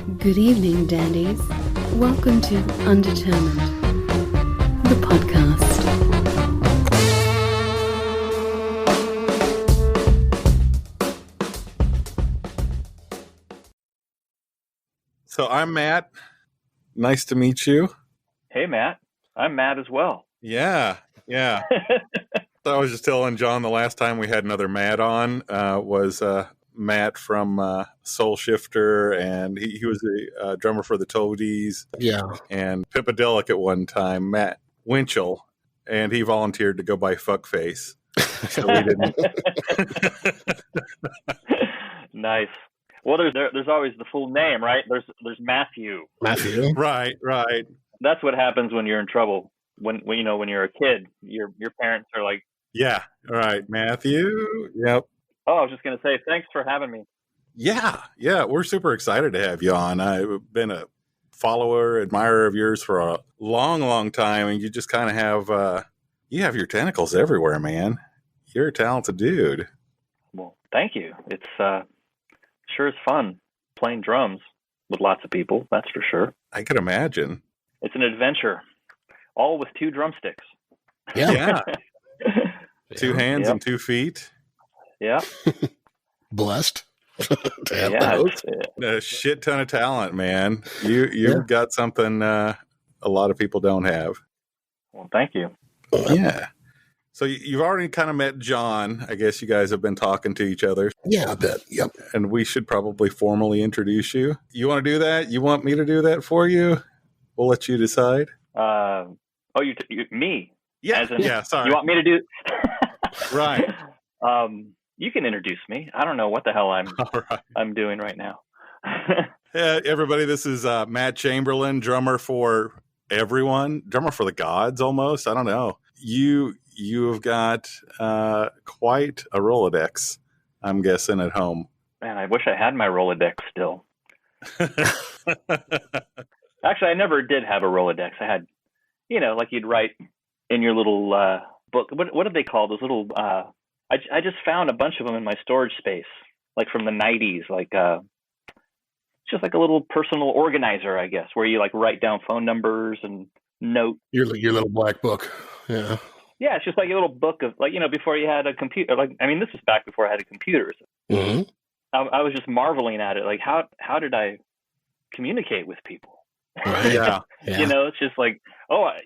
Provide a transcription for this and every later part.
Good evening, dandies. Welcome to Undetermined, the podcast. So I'm Matt. Nice to meet you. Hey, Matt. I'm Matt as well. Yeah. So I was just telling John the last time we had another Matt on was Matt from Soul Shifter, and he was a drummer for the Toadies. Yeah. And Pimpadelic at one time, Matt Winchell, and he volunteered to go by Fuckface. So we didn't. Nice. Well, there's always the full name, right? There's Matthew. Matthew. Right. That's what happens when you're in trouble. When you're a kid, your parents are like, Yeah. Right. Matthew. Yep. oh, I was just going to say, thanks for having me. Yeah. We're super excited to have you on. I've been a follower, admirer of yours for a long time, and you just kind of have you have your tentacles everywhere, man. You're a talented dude. Well, thank you. It's sure is fun playing drums with lots of people. That's for sure. I could imagine. It's an adventure, all with 2 drumsticks. Yeah. 2 hands and 2 feet. Yeah. Blessed to have Yeah. those. A shit ton of talent, man. You've got something a lot of people don't have. Well, thank you. Yeah. So you've already kind of met John. I guess you guys have been talking to each other. Yeah, a bit. Yep. And we should probably formally introduce you. You want to do that? You want me to do that for you? We'll let you decide. Me? Yeah. As in, Yeah. Sorry. You want me to do? Right. You can introduce me. I don't know what the hell All right. I'm doing right now. Yeah, everybody, this is Matt Chamberlain, drummer for everyone, drummer for the gods almost. I don't know. You have got quite a Rolodex, I'm guessing, at home. Man, I wish I had my Rolodex still. Actually, I never did have a Rolodex. I had, like you'd write in your little book. What did they call those little? I just found a bunch of them in my storage space, like from the 90s. Like just like a little personal organizer, I guess, where you like write down phone numbers and note. Your little black book. Yeah. Yeah, it's just like a little book of before you had a computer. This is back before I had a computer. So Mm-hmm. I was just marveling at it. Like how did I communicate with people? Right. Yeah. It's just like,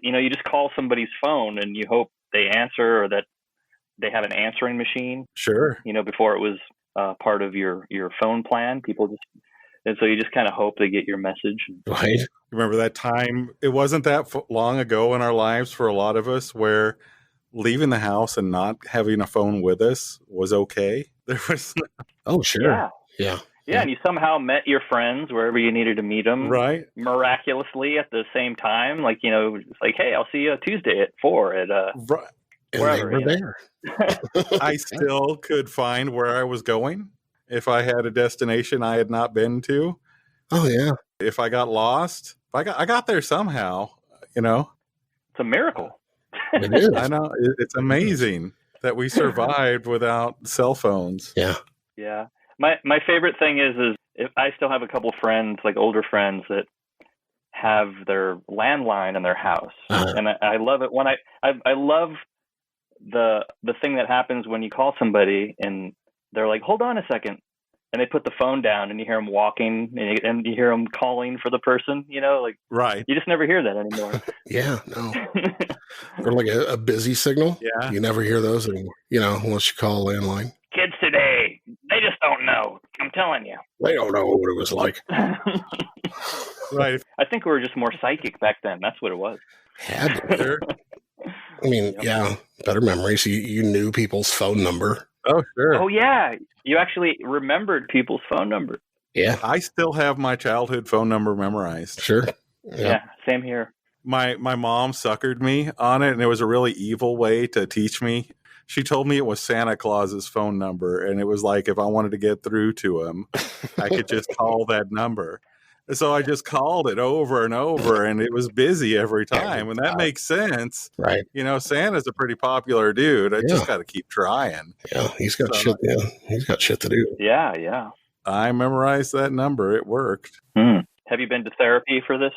you just call somebody's phone and you hope they answer or that they have an answering machine. Sure. Before it was part of your phone plan, and so you just kind of hope they get your message. Right. Remember that time? It wasn't that long ago in our lives for a lot of us where leaving the house and not having a phone with us was okay. There was Oh, sure. Yeah. Yeah, and you somehow met your friends wherever you needed to meet them, right. Miraculously at the same time. Like, it's like, hey, I'll see you Tuesday at 4 at Right. And wherever, they were there. I still could find where I was going if I had a destination I had not been to. Oh, yeah. If I got lost, I got there somehow. It's a miracle. It is. I know it's amazing that we survived without cell phones. Yeah. Yeah. My favorite thing is if I still have a couple friends, like older friends, that have their landline in their house, and I love it when I love the thing that happens when you call somebody and they're like, hold on a second, and they put the phone down and you hear them walking and you hear them calling for the person, Right. you just never hear that anymore. Yeah. No. Or like a busy signal. Yeah. You never hear those anymore, unless you call a landline. Kids today, they just don't know. I'm telling you. They don't know what it was like. Right. I think we were just more psychic back then. That's what it was. Had to be. Sure. I mean, yeah, better memories. You knew people's phone number. Oh, sure. Oh, yeah. You actually remembered people's phone number. Yeah. I still have my childhood phone number memorized. Sure. Yeah, same here. My mom suckered me on it, and it was a really evil way to teach me. She told me it was Santa Claus's phone number, and it was like if I wanted to get through to him, I could just call that number. So I just called it over and over, and it was busy every time. And that makes sense. Right. Santa's a pretty popular dude. I just got to keep trying. Yeah, he's got shit. Yeah, he's got shit to do. Yeah. I memorized that number. It worked. Have you been to therapy for this?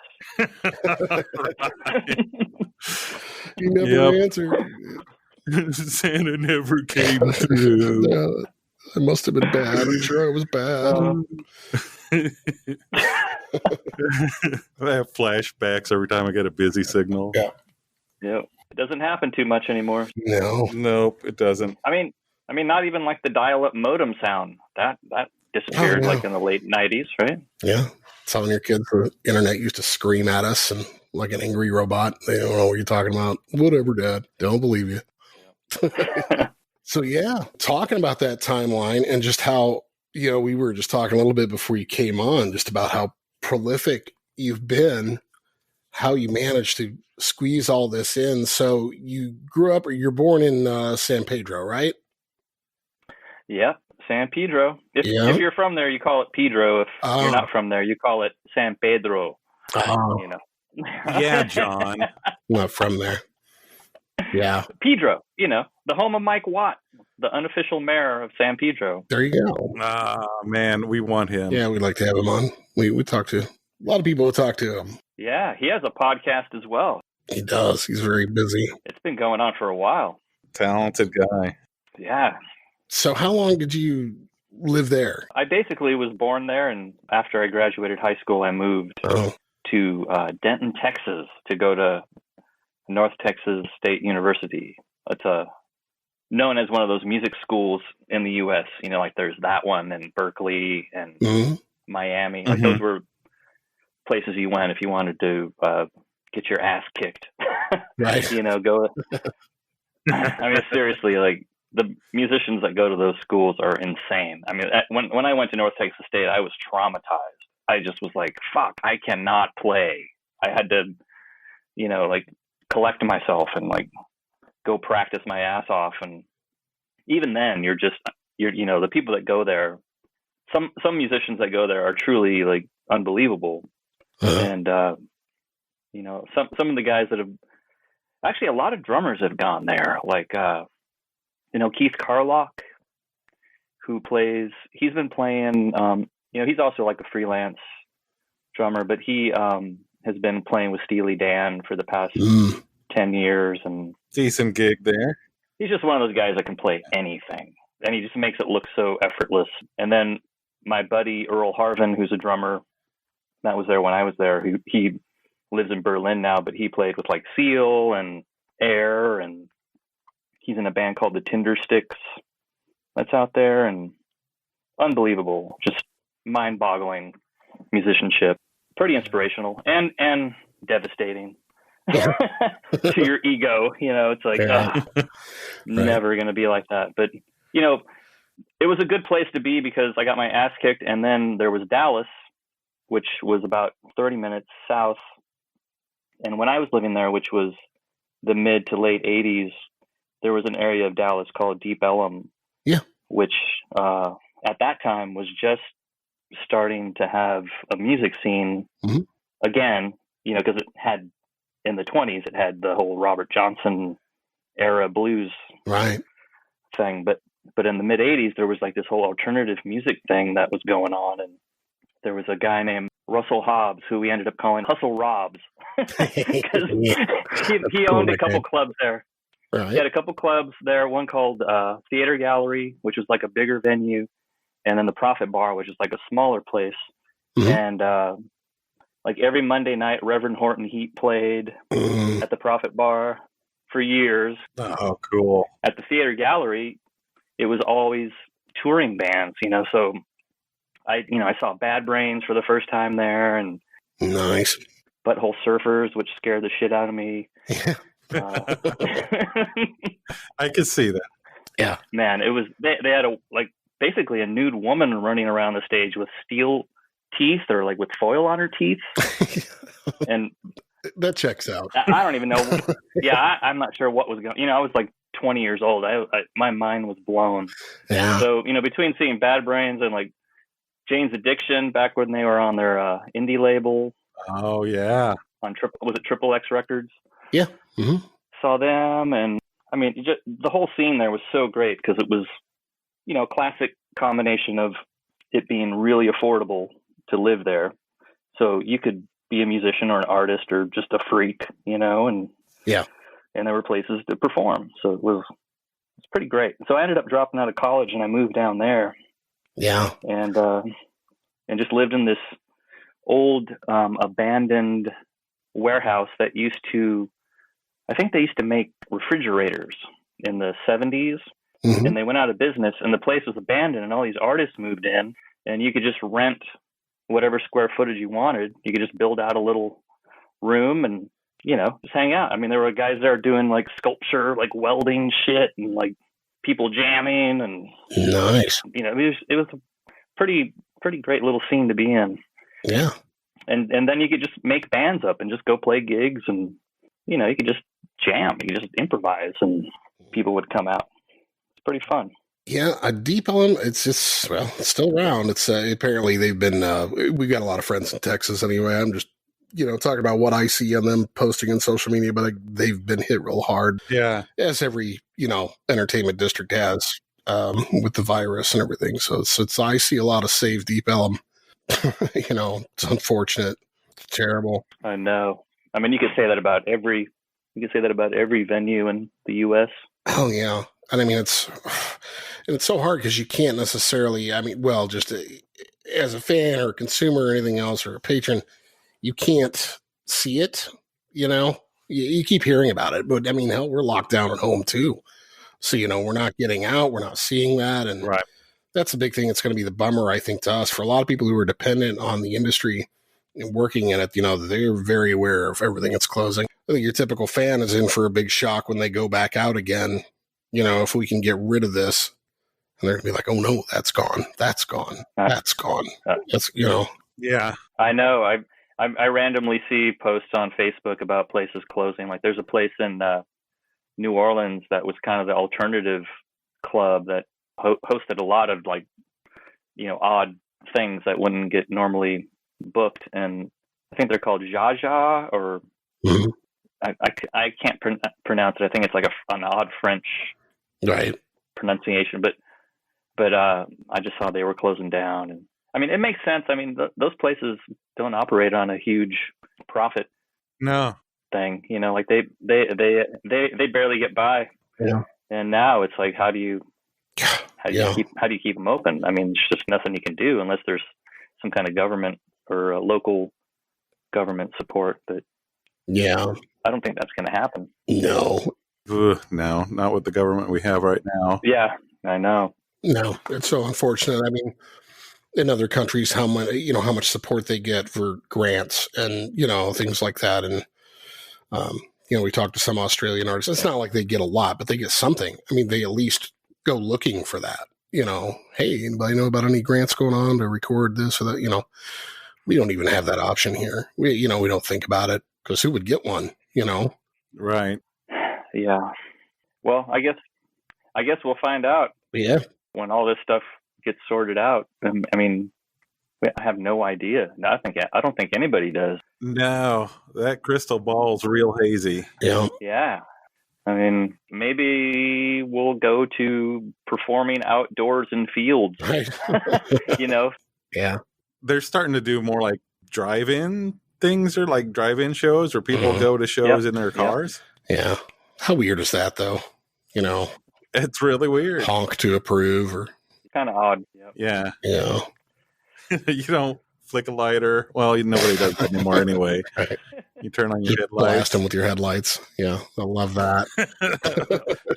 You never answered. Santa never came through. No, I must have been bad. I'm sure I was bad. I have flashbacks every time I get a busy signal. Yeah. Yep. It doesn't happen too much anymore. No. Nope, it doesn't. I mean, not even like the dial-up modem sound. That disappeared like in the late 90s, right? Yeah. Telling your kids the internet used to scream at us and like an angry robot. They don't know what you're talking about. Whatever, Dad. Don't believe you. So, yeah, talking about that timeline and just how, we were just talking a little bit before you came on, just about how prolific you've been, how you managed to squeeze all this in. So you grew up, or you're born in San Pedro, right? Yep, San Pedro. If you're from there, you call it Pedro. If you're not from there, you call it San Pedro. Oh. Yeah, John. Not from there. Yeah. Pedro, the home of Mike Watt, the unofficial mayor of San Pedro. There you go. Man, we want him. Yeah, we'd like to have him on. We talk to a lot of people who talk to him. Yeah, he has a podcast as well. He does. He's very busy. It's been going on for a while. Talented guy. Yeah. So how long did you live there? I basically was born there, and after I graduated high school, I moved to Denton, Texas, to go to North Texas State University. It's known as one of those music schools in the U.S. Like there's that one in Berkeley and Miami. Like those were places you went if you wanted to get your ass kicked. Right. Go. I mean, seriously, like the musicians that go to those schools are insane. I mean, when I went to North Texas State, I was traumatized. I just was like, fuck, I cannot play. I had to, like collect myself and like go practice my ass off. And even then you're the people that go there, some musicians that go there are truly like unbelievable. And some of the guys that have actually, a lot of drummers have gone there, like Keith Carlock, who he's been playing he's also like a freelance drummer, but he has been playing with Steely Dan for the past 10 years. And decent gig there. He's just one of those guys that can play anything, and he just makes it look so effortless. And then my buddy Earl Harvin, who's a drummer that was there when I was there, he lives in Berlin now, but he played with like Seal and Air, and he's in a band called the Tindersticks that's out there. And unbelievable, just mind-boggling musicianship. Pretty inspirational and devastating to your ego. It's like never going to be like that. But it was a good place to be because I got my ass kicked, and then there was Dallas, which was about 30 minutes south. And when I was living there, which was the mid to late 80s, there was an area of Dallas called Deep Ellum, which at that time was just starting to have a music scene again, because it had, in the 20s, it had the whole Robert Johnson era blues thing. But in the mid 80s, there was like this whole alternative music thing that was going on. And there was a guy named Russell Hobbs, who we ended up calling Hustle Robs, because he owned a couple clubs there. Right. He had a couple clubs there, one called Theater Gallery, which was like a bigger venue, and then the Prophet Bar, which is like a smaller place. And like every Monday night, Reverend Horton Heat played at the Prophet Bar for years. Oh, cool. At the Theater Gallery, it was always touring bands, so I saw Bad Brains for the first time there, and nice Butthole Surfers, which scared the shit out of me. I could see that. Yeah, man, it was they had basically a nude woman running around the stage with steel teeth, or like with foil on her teeth, and that checks out. I don't even know. Yeah, I'm not sure what was going. I was like 20 years old. My mind was blown. Yeah. So between seeing Bad Brains and like Jane's Addiction back when they were on their indie label. Oh yeah. On Triple X Records? Yeah. Saw them, and I mean, just the whole scene there was so great because it was, classic combination of it being really affordable to live there, So you could be a musician or an artist or just a freak, and and there were places to perform. So it's pretty great. So I ended up dropping out of college and I moved down there. Yeah. And just lived in this old abandoned warehouse that I think they used to make refrigerators in the 70s. Mm-hmm. And they went out of business and the place was abandoned and all these artists moved in and you could just rent whatever square footage you wanted. You could just build out a little room and, just hang out. I mean, there were guys there doing like sculpture, like welding shit and like people jamming and nice. It was a pretty great little scene to be in. Yeah. And then you could just make bands up and just go play gigs and, you could just jam, you could just improvise and people would come out. It's pretty fun. Yeah, a Deep Ellum, it's just, it's still around. It's apparently they've been, we got a lot of friends in Texas anyway. I'm just, talking about what I see on them posting on social media, but they've been hit real hard. Yeah. As every, entertainment district has with the virus and everything. So it's I see a lot of save Deep Ellum. It's unfortunate. It's terrible. I know. I mean, you could say that about every venue in the U.S. Oh, yeah. And I mean, it's so hard because you can't necessarily, just as a fan or a consumer or anything else or a patron, you can't see it, you keep hearing about it, but I mean, hell, we're locked down at home too. So, we're not getting out, we're not seeing that. And right. That's the big thing. It's going to be the bummer, I think, to us. For a lot of people who are dependent on the industry and working in it, they're very aware of everything that's closing. I think your typical fan is in for a big shock when they go back out again. If we can get rid of this, and they're going to be like, oh no, that's gone. That's gone. That's gone. That's, Yeah. I know. I randomly see posts on Facebook about places closing. Like there's a place in New Orleans that was kind of the alternative club that hosted a lot of like, odd things that wouldn't get normally booked. And I think they're called Jaja or mm-hmm. I can't pronounce it. I think it's like an odd French right pronunciation, but I just saw they were closing down. And I mean, it makes sense. I mean, those places don't operate on a huge profit thing, like they barely get by. Yeah. And now it's like, how do you keep them open? I mean, there's just nothing you can do unless there's some kind of government or local government support. But yeah, I don't think that's going to happen. No, no, not with the government we have right now. Yeah, I know. No, it's so unfortunate. I mean, in other countries, how much support they get for grants and, things like that. And, we talked to some Australian artists. It's not like they get a lot, but they get something. I mean, they at least go looking for that, hey, anybody know about any grants going on to record this or that? We don't even have that option here. We don't think about it because who would get one, Right. Yeah. Well, I guess we'll find out. Yeah. When all this stuff gets sorted out. I mean, I have no idea. I don't think anybody does. No, that crystal ball's real hazy. Yeah. Yeah. I mean, maybe we'll go to performing outdoors in fields. Right. Yeah. They're starting to do more like drive-in things or like drive-in shows where people go to shows in their cars. Yeah. How weird is that though? It's really weird. Honk to approve or kind of odd. Yep. Yeah. Yeah. You don't flick a lighter. Well, nobody does that anymore anyway. Right. You turn on your Just headlights. blast them with your headlights. Yeah. I love that.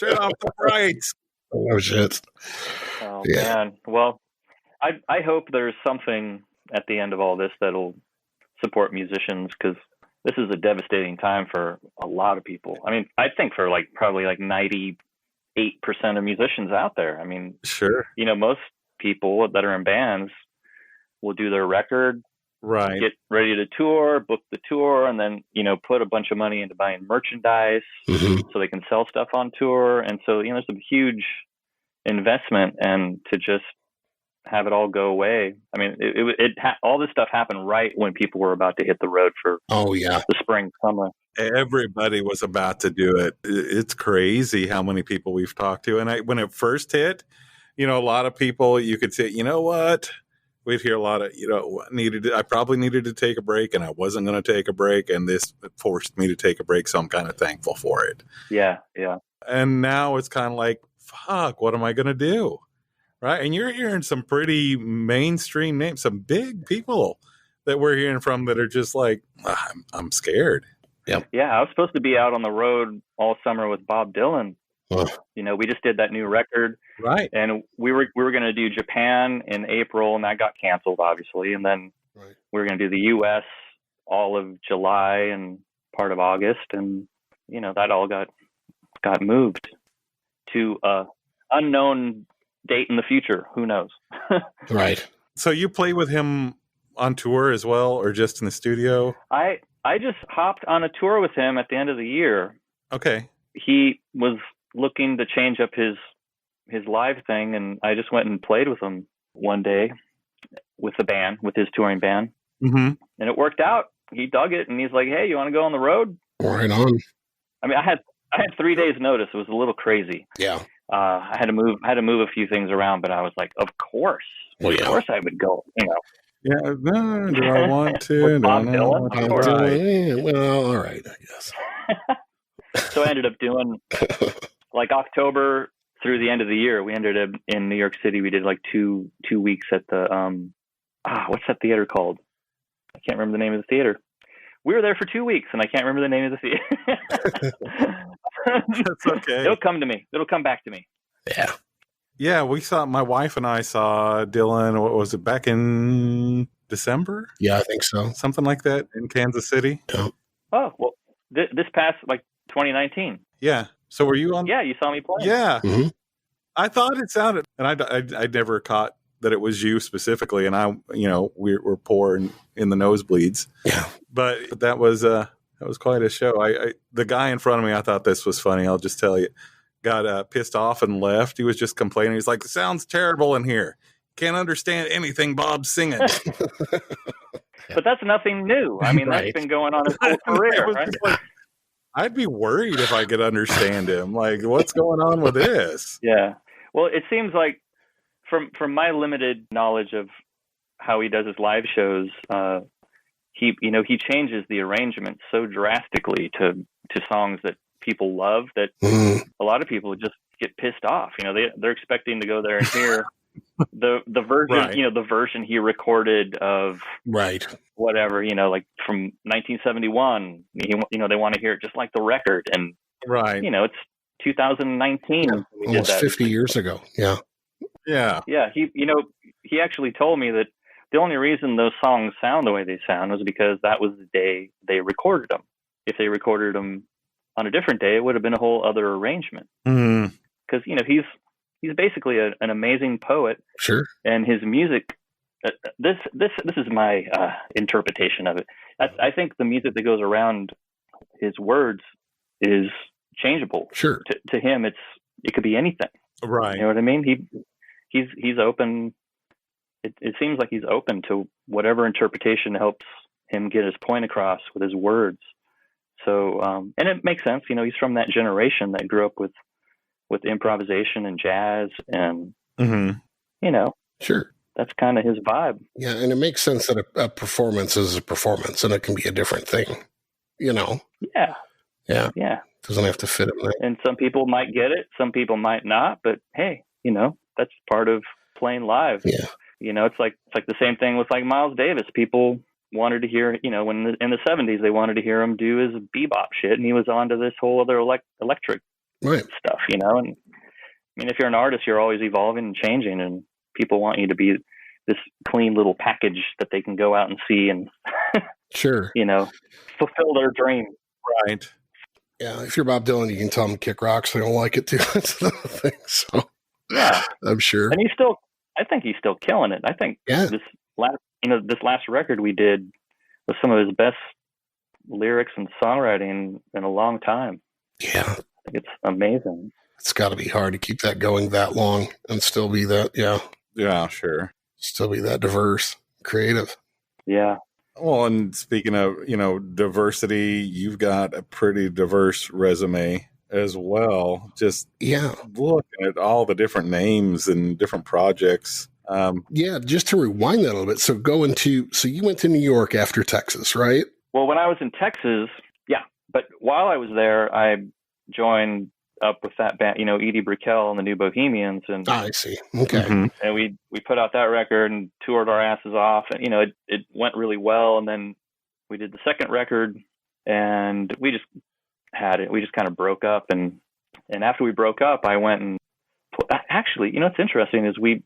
Turn off the brights. Oh, shit. Oh, man. Well, I hope there's something at the end of all this that'll support musicians because this is a devastating time for a lot of people. I mean, I think for probably 98% of musicians out there. I mean, sure. Most people that are in bands will do their record, right, get ready to tour, book the tour, and then, put a bunch of money into buying merchandise so they can sell stuff on tour. And so, there's a huge investment, and to just have it all go away. I mean, all this stuff happened right when people were about to hit the road for the spring, summer. Everybody was about to do it. It's crazy how many people we've talked to. And when it first hit, a lot of people, you could say, you know what? we'd hear a lot of, I probably needed to take a break and I wasn't going to take a break. And this forced me to take a break. So I'm kind of thankful for it. Yeah. Yeah. And now it's kind of like, fuck, what am I going to do? Right. And you're hearing some pretty mainstream names, some big people that we're hearing from that are just like, I'm scared. Yep. Yeah. I was supposed to be out on the road all summer with Bob Dylan. Huh. We just did that new record. Right. And we were going to do Japan in April, and that got canceled, obviously. And then we were going to do the U.S. all of July and part of August. And, that all got moved to unknown date in the future. Who knows? Right. So you play with him on tour as well, or just in the studio? I just hopped on a tour with him at the end of the year. Okay. He was looking to change up his live thing, and I just went and played with him one day with his touring band. Mm-hmm. And it worked out. He dug it, and he's like, "Hey, you want to go on the road?" Right on. I mean, I had 3 days notice. It was a little crazy. Yeah. I had to move a few things around, but I was like, of course. Well, yeah. Of course I would go, Yeah, no, do I want to? With Bob Dylan? No, Of course. right. Well, all right, I guess. So I ended up doing like October through the end of the year. We ended up in New York City. We did like two weeks at the what's that theater called? I can't remember the name of the theater. We were there for 2 weeks, and I can't remember the name of the theater. That's okay. It'll come to me. It'll come back to me. Yeah. Yeah, my wife and I saw Dylan, what was it, back in December? Yeah, I think so. Something like that in Kansas City. Yeah. Oh, well, this past, like, 2019. Yeah. So were you on? Yeah, you saw me play. Yeah. Mm-hmm. I thought it sounded, and I never caught that it was you specifically, and we're poor and in the nosebleeds. Yeah. But that was quite a show. The guy in front of me, I thought this was funny. I'll just tell you, got pissed off and left. He was just complaining. He's like, "It sounds terrible in here. Can't understand anything Bob's singing." But that's nothing new. I mean, Right. That's been going on his whole career, right? Like, I'd be worried if I could understand him. Like, what's going on with this? Yeah. Well, it seems like from my limited knowledge of how he does his live shows, he changes the arrangement so drastically to songs that people love that a lot of people just get pissed off. They're expecting to go there and hear the version, Right. The version he recorded of Right. whatever, like from 1971. They want to hear it just like the record, and Right. it's 2019. Yeah. We did Almost that. 50 years ago. Yeah. Yeah. Yeah, he actually told me that the only reason those songs sound the way they sound was because that was the day they recorded them. If they recorded them on a different day, it would have been a whole other arrangement. Mm. Because he's basically an amazing poet, Sure. and his music. This is my interpretation of it. I think the music that goes around his words is changeable. Sure. To him, it could be anything. Right. You know what I mean? He's open. It seems like he's open to whatever interpretation helps him get his point across with his words. So, and it makes sense. He's from that generation that grew up with improvisation and jazz, and Sure. that's kind of his vibe. Yeah, and it makes sense that a performance is a performance, and it can be a different thing. Yeah. Yeah. Yeah. Doesn't have to fit him there. And some people might get it, some people might not. But hey, that's part of playing live. Yeah. It's like the same thing with like Miles Davis. People wanted to hear, when in the 70s they wanted to hear him do his bebop shit, and he was onto this whole other electric Right. stuff. And I mean, if you're an artist, you're always evolving and changing, and people want you to be this clean little package that they can go out and see and Sure. fulfill their dream. Right. Yeah. If you're Bob Dylan, you can tell them kick rocks. They don't like it too. That's another thing. So Yeah. I'm sure. And I think he's still killing it. I think this last record we did was some of his best lyrics and songwriting in a long time. Yeah. I think it's amazing. It's got to be hard to keep that going that long and still be that, Yeah, sure. still be that diverse, creative. Yeah. Well, and speaking of, diversity, you've got a pretty diverse resume as well. Just Yeah. looking at all the different names and different projects. Yeah, just to rewind that a little bit. So you went to New York after Texas, right? Well, when I was in Texas, yeah. But while I was there, I joined up with that band, Edie Brickell and the New Bohemians, and I see. Okay. Mm-hmm. and we put out that record and toured our asses off, and it went really well. And then we did the second record, and we just kind of broke up, and after we broke up, I went and actually, what's interesting is we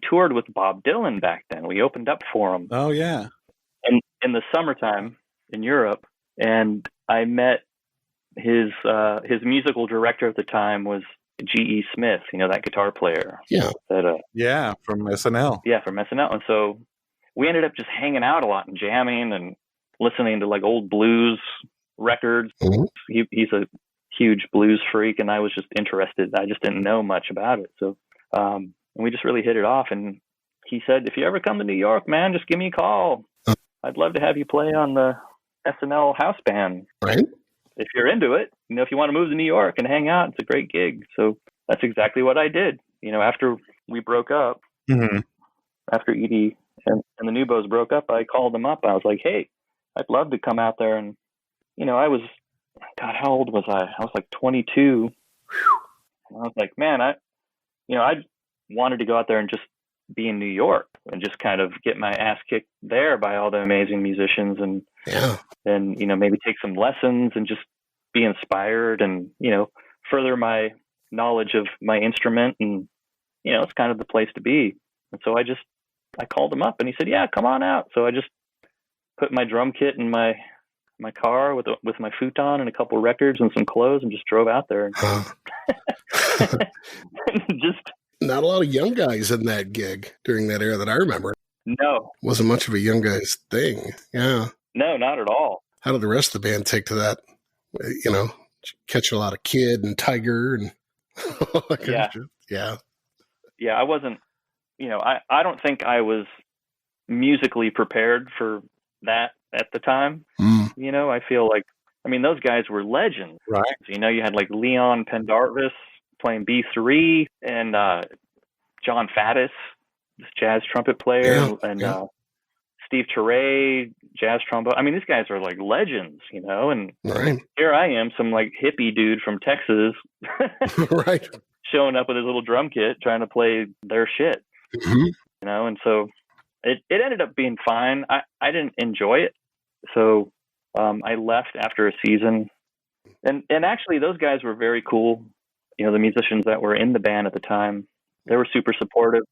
toured with Bob Dylan back then. We opened up for him. Oh yeah. And in the summertime in Europe, and I met his musical director at the time was G.E. Smith, that guitar player. Yeah. Yeah, from SNL. Yeah, from SNL. And so we ended up just hanging out a lot and jamming and listening to like old blues records. Mm-hmm. He's a huge blues freak, and I was just interested. I just didn't know much about it. So and we just really hit it off. And he said, if you ever come to New York, man, just give me a call. I'd love to have you play on the SNL house band. Right. If you're into it, if you want to move to New York and hang out, it's a great gig. So that's exactly what I did. After we broke up, Mm-hmm. after Edie and the New Bows broke up, I called them up. I was like, hey, I'd love to come out there. And, I was, God, how old was I? I was like 22. And I was like, man, I wanted to go out there and just be in New York and just kind of get my ass kicked there by all the amazing musicians and maybe take some lessons and just be inspired and, further my knowledge of my instrument. And, it's kind of the place to be. And so I called him up and he said, yeah, come on out. So I just put my drum kit in my car with my futon and a couple of records and some clothes and just drove out there. Just not a lot of young guys in that gig during that era that I remember. No. Wasn't much of a young guy's thing. Yeah. No, not at all. How did the rest of the band take to that? Catch a lot of Kid and Tiger and all that kind of shit. Yeah. Yeah, I wasn't, I don't think I was musically prepared for that at the time. I feel like, those guys were legends. Right. You had like Leon Pendarvis playing B3 and John Faddis, this jazz trumpet player, and Steve Teray, jazz trombone. These guys are like legends, and right. Here I am, some like hippie dude from Texas, right, showing up with his little drum kit, trying to play their shit, and so it ended up being fine. I didn't enjoy it, so I left after a season, and actually those guys were very cool. The musicians that were in the band at the time, they were super supportive.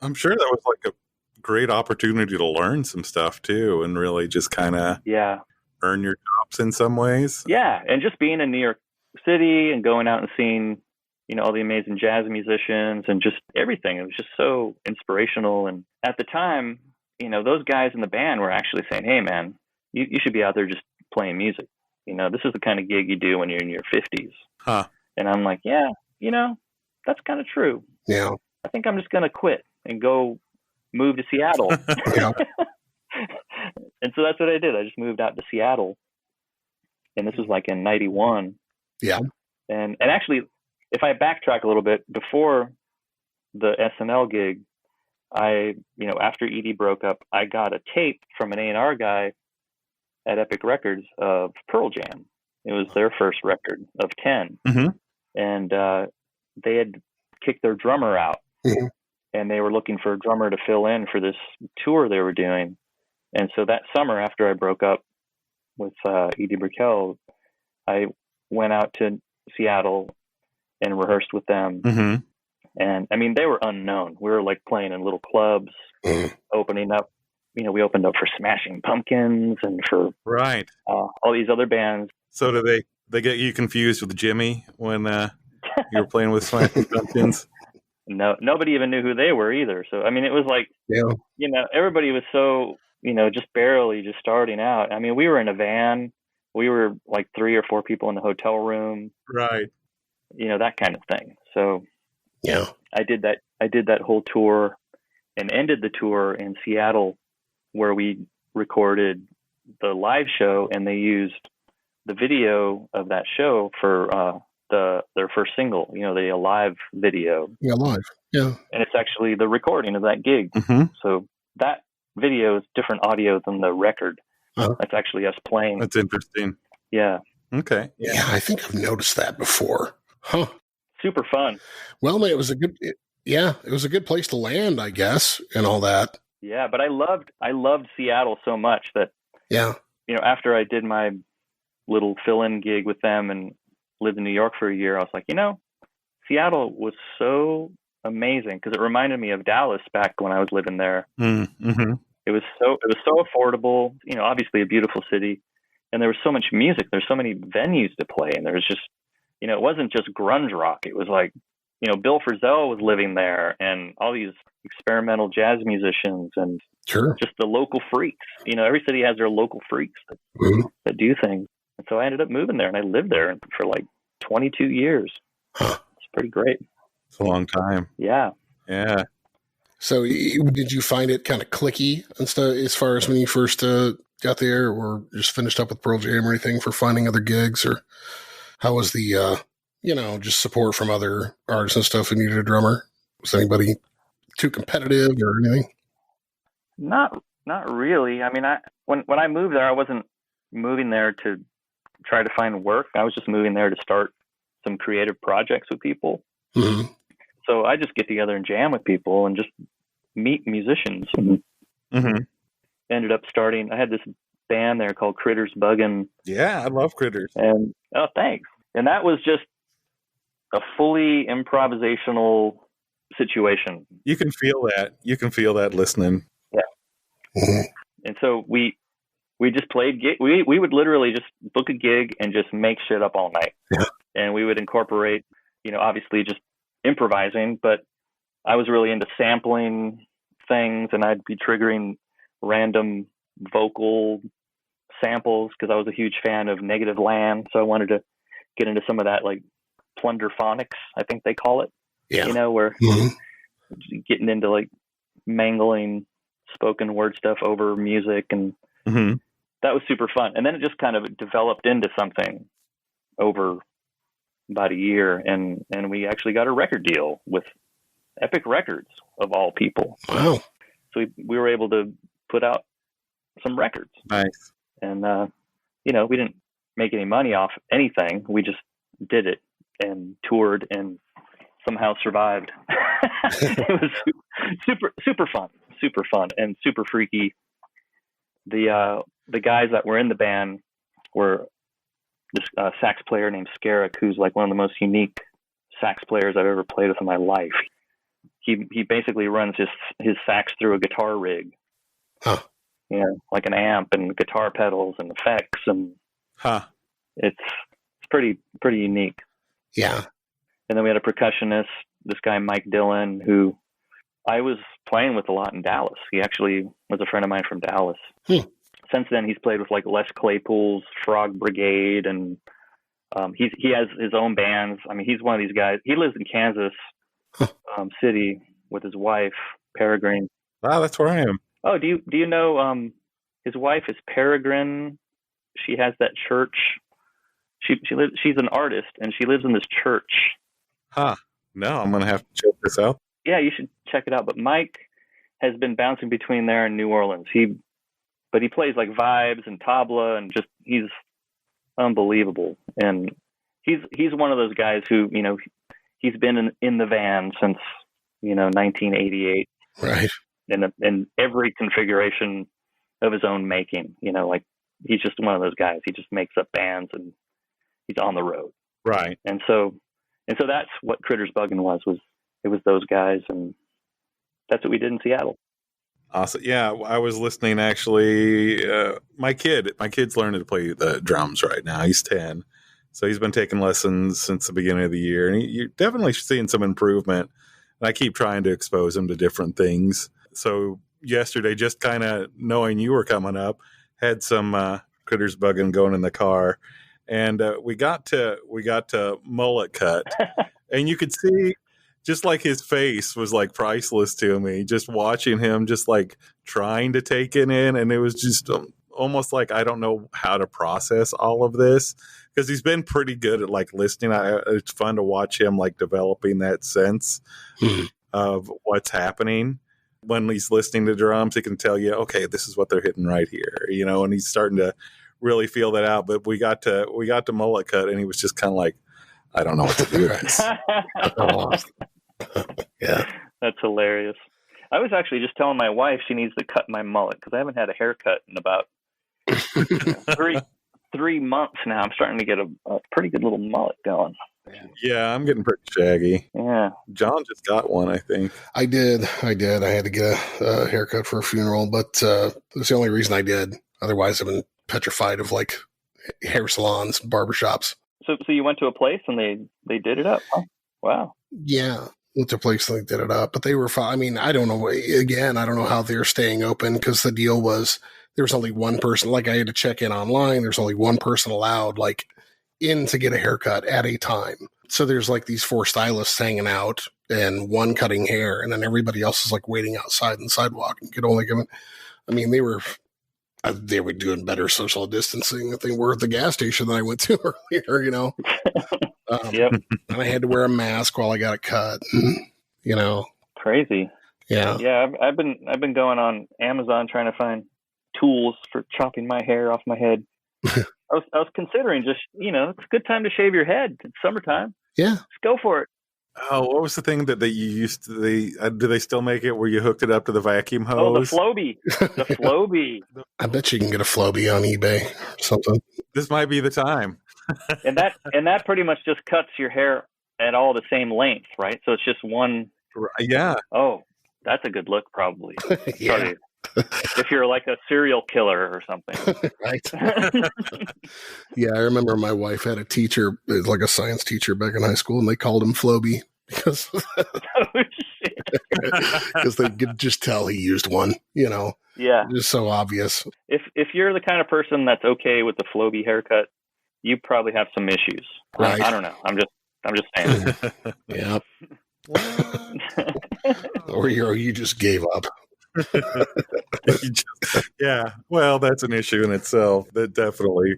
I'm sure that was like a great opportunity to learn some stuff too, and really just kind of earn your chops in some ways. Yeah, and just being in New York City and going out and seeing, all the amazing jazz musicians and just everything. It was just so inspirational. And at the time, those guys in the band were actually saying, hey, man, you should be out there just playing music. This is the kind of gig you do when you're in your 50s. Huh. And I'm like, yeah, that's kind of true. Yeah. I think I'm just going to quit and go move to Seattle. And so that's what I did. I just moved out to Seattle. And this was like in 91. Yeah. And actually, if I backtrack a little bit, before the SNL gig, after Edie broke up, I got a tape from an A&R guy at Epic Records of Pearl Jam. It was their first record of 10. Mm-hmm. And they had kicked their drummer out. Mm-hmm. And they were looking for a drummer to fill in for this tour they were doing. And so that summer, after I broke up with Edie Brickell, I went out to Seattle and rehearsed with them. Mm-hmm. And they were unknown. We were like playing in little clubs, opening up. We opened up for Smashing Pumpkins and for all these other bands. So do they get you confused with Jimmy when you were playing with Smashing Pumpkins? No, nobody even knew who they were either. So, it was like, everybody was so, just barely just starting out. We were in a van. We were like 3 or 4 people in the hotel room. Right. That kind of thing. So yeah, I did that whole tour and ended the tour in Seattle where we recorded the live show, and they used the video of that show for their first single, the Alive video. Yeah, Alive. Yeah. And it's actually the recording of that gig. Mm-hmm. So that video is different audio than the record. Uh-huh. That's actually us playing. That's interesting. Yeah. Okay. Yeah, I think I've noticed that before. Huh. Super fun. Well, man, it was a good place to land, I guess, and all that. Yeah, but I loved Seattle so much that, Yeah. After I did my little fill-in gig with them and lived in New York for a year, I was like, Seattle was so amazing because it reminded me of Dallas back when I was living there. Mm-hmm. It was so affordable, obviously a beautiful city, and there was so much music. There's so many venues to play, and there was just, it wasn't just grunge rock. It was like, Bill Frisell was living there, and all these experimental jazz musicians, and Sure. just the local freaks. Every city has their local freaks that do things. And so I ended up moving there, and I lived there for like 22 years. Huh. It's pretty great. It's a long time. Yeah. Yeah. So did you find it kind of clicky and stuff as far as when you first got there, or just finished up with Pearl Jam or anything for finding other gigs? Or how was the, just support from other artists and stuff who needed a drummer? Was anybody too competitive or anything? Not really. I mean, when I moved there, I wasn't moving there to try to find work. I was just moving there to start some creative projects with people. Mm-hmm. So I just get together and jam with people and just meet musicians. And Mm-hmm. ended up starting. I had this band there called Critters Buggin'. Yeah, I love Critters. And thanks. And that was just a fully improvisational situation. You can feel that. You can feel that listening. Yeah. Mm-hmm. And so we just played gig. We would literally just book a gig and just make shit up all night. Yeah. And we would incorporate, obviously just improvising, but I was really into sampling things, and I'd be triggering random vocal samples because I was a huge fan of Negative Land. So I wanted to get into some of that, like plunderphonics, I think they call it. Yeah. Where Mm-hmm. getting into like mangling spoken word stuff over music, and Mm-hmm. that was super fun. And then it just kind of developed into something over about a year, and we actually got a record deal with Epic Records, of all people. Wow. So we were able to put out some records. Nice. And we didn't make any money off anything. We just did it and toured and somehow survived. It was super fun and super freaky. The guys that were in the band were this sax player named Scarrick, who's like one of the most unique sax players I've ever played with in my life. He basically runs his sax through a guitar rig. Huh. Like an amp and guitar pedals and effects, and it's pretty unique. Yeah. And then we had a percussionist, this guy Mike Dillon, who I was playing with a lot in Dallas. He actually was a friend of mine from Dallas. Since then, he's played with like Les Claypool's Frog Brigade, and he has his own bands. I mean, he's one of these guys. He lives in Kansas City with his wife, Peregrine. Wow, that's where I am. Oh, do you know his wife is Peregrine? She has that church. She's an artist, and she lives in this church. No, I'm gonna have to check this out. Yeah, you should check it out. But Mike has been bouncing between there and New Orleans. But he plays like vibes and tabla, and just he's unbelievable. And he's one of those guys who he's been in the van since 1988. Right. In every configuration of his own making. Like he's just one of those guys. He just makes up bands and he's on the road. Right. And so that's what Critters Buggin' was it was those guys, and that's what we did in Seattle. Awesome. Yeah, I was listening actually. My kid's learning to play the drums right now. He's 10. So he's been taking lessons since the beginning of the year, and you're definitely seeing some improvement. And I keep trying to expose him to different things. So yesterday, just kind of knowing you were coming up, had some Critters Buggin' going in the car, and we got to Mullet Cut, and you could see just like his face was like priceless to me. Just watching him, just like trying to take it in, and it was just almost like I don't know how to process all of this because he's been pretty good at like listening. It's fun to watch him like developing that sense of what's happening. When he's listening to drums, he can tell you, okay, this is what they're hitting right here, and he's starting to really feel that out. But we got to mullet cut, and he was just kind of like, I don't know what to do with this. Yeah. That's hilarious. I was actually just telling my wife she needs to cut my mullet because I haven't had a haircut in about 3 months now. I'm starting to get a pretty good little mullet going. Yeah, I'm getting pretty shaggy. Yeah. John just got one, I think. I did. I had to get a haircut for a funeral, but that's the only reason I did. Otherwise, I've been petrified of like hair salons, barbershops. So you went to a place and they did it up? Huh? Wow. Yeah. Went to a place and they did it up, but they were fine. I mean, I don't know. Again, I don't know how they're staying open because the deal was there was only one person. Like I had to check in online. There's only one person allowed like in to get a haircut at a time. So there's like these 4 stylists hanging out and one cutting hair, and then everybody else is like waiting outside on the sidewalk and could only come in. I mean, they were doing better social distancing than they were at the gas station that I went to earlier, Yep. And I had to wear a mask while I got it cut, Crazy. Yeah. Yeah, I've been going on Amazon trying to find tools for chopping my hair off my head. I was considering just, it's a good time to shave your head. It's summertime. Yeah. Let's go for it. Oh, what was the thing that you used to? Do they still make it where you hooked it up to the vacuum hose? Oh, the Flowbee. The Flowbee. I bet you can get a Flowbee on eBay or something. This might be the time. and that pretty much just cuts your hair at all the same length, right? So it's just one. Yeah. Oh, that's a good look, probably. Yeah. Sorry. If you're like a serial killer or something. Right. Yeah, I remember my wife had a teacher, like a science teacher back in high school, and they called him Flowbee because they could just tell he used one, Yeah. Just so obvious. If you're the kind of person that's okay with the Flowbee haircut, you probably have some issues. Right. I don't know. I'm just saying. Yeah. Or you just gave up. Yeah, well, that's an issue in itself. That definitely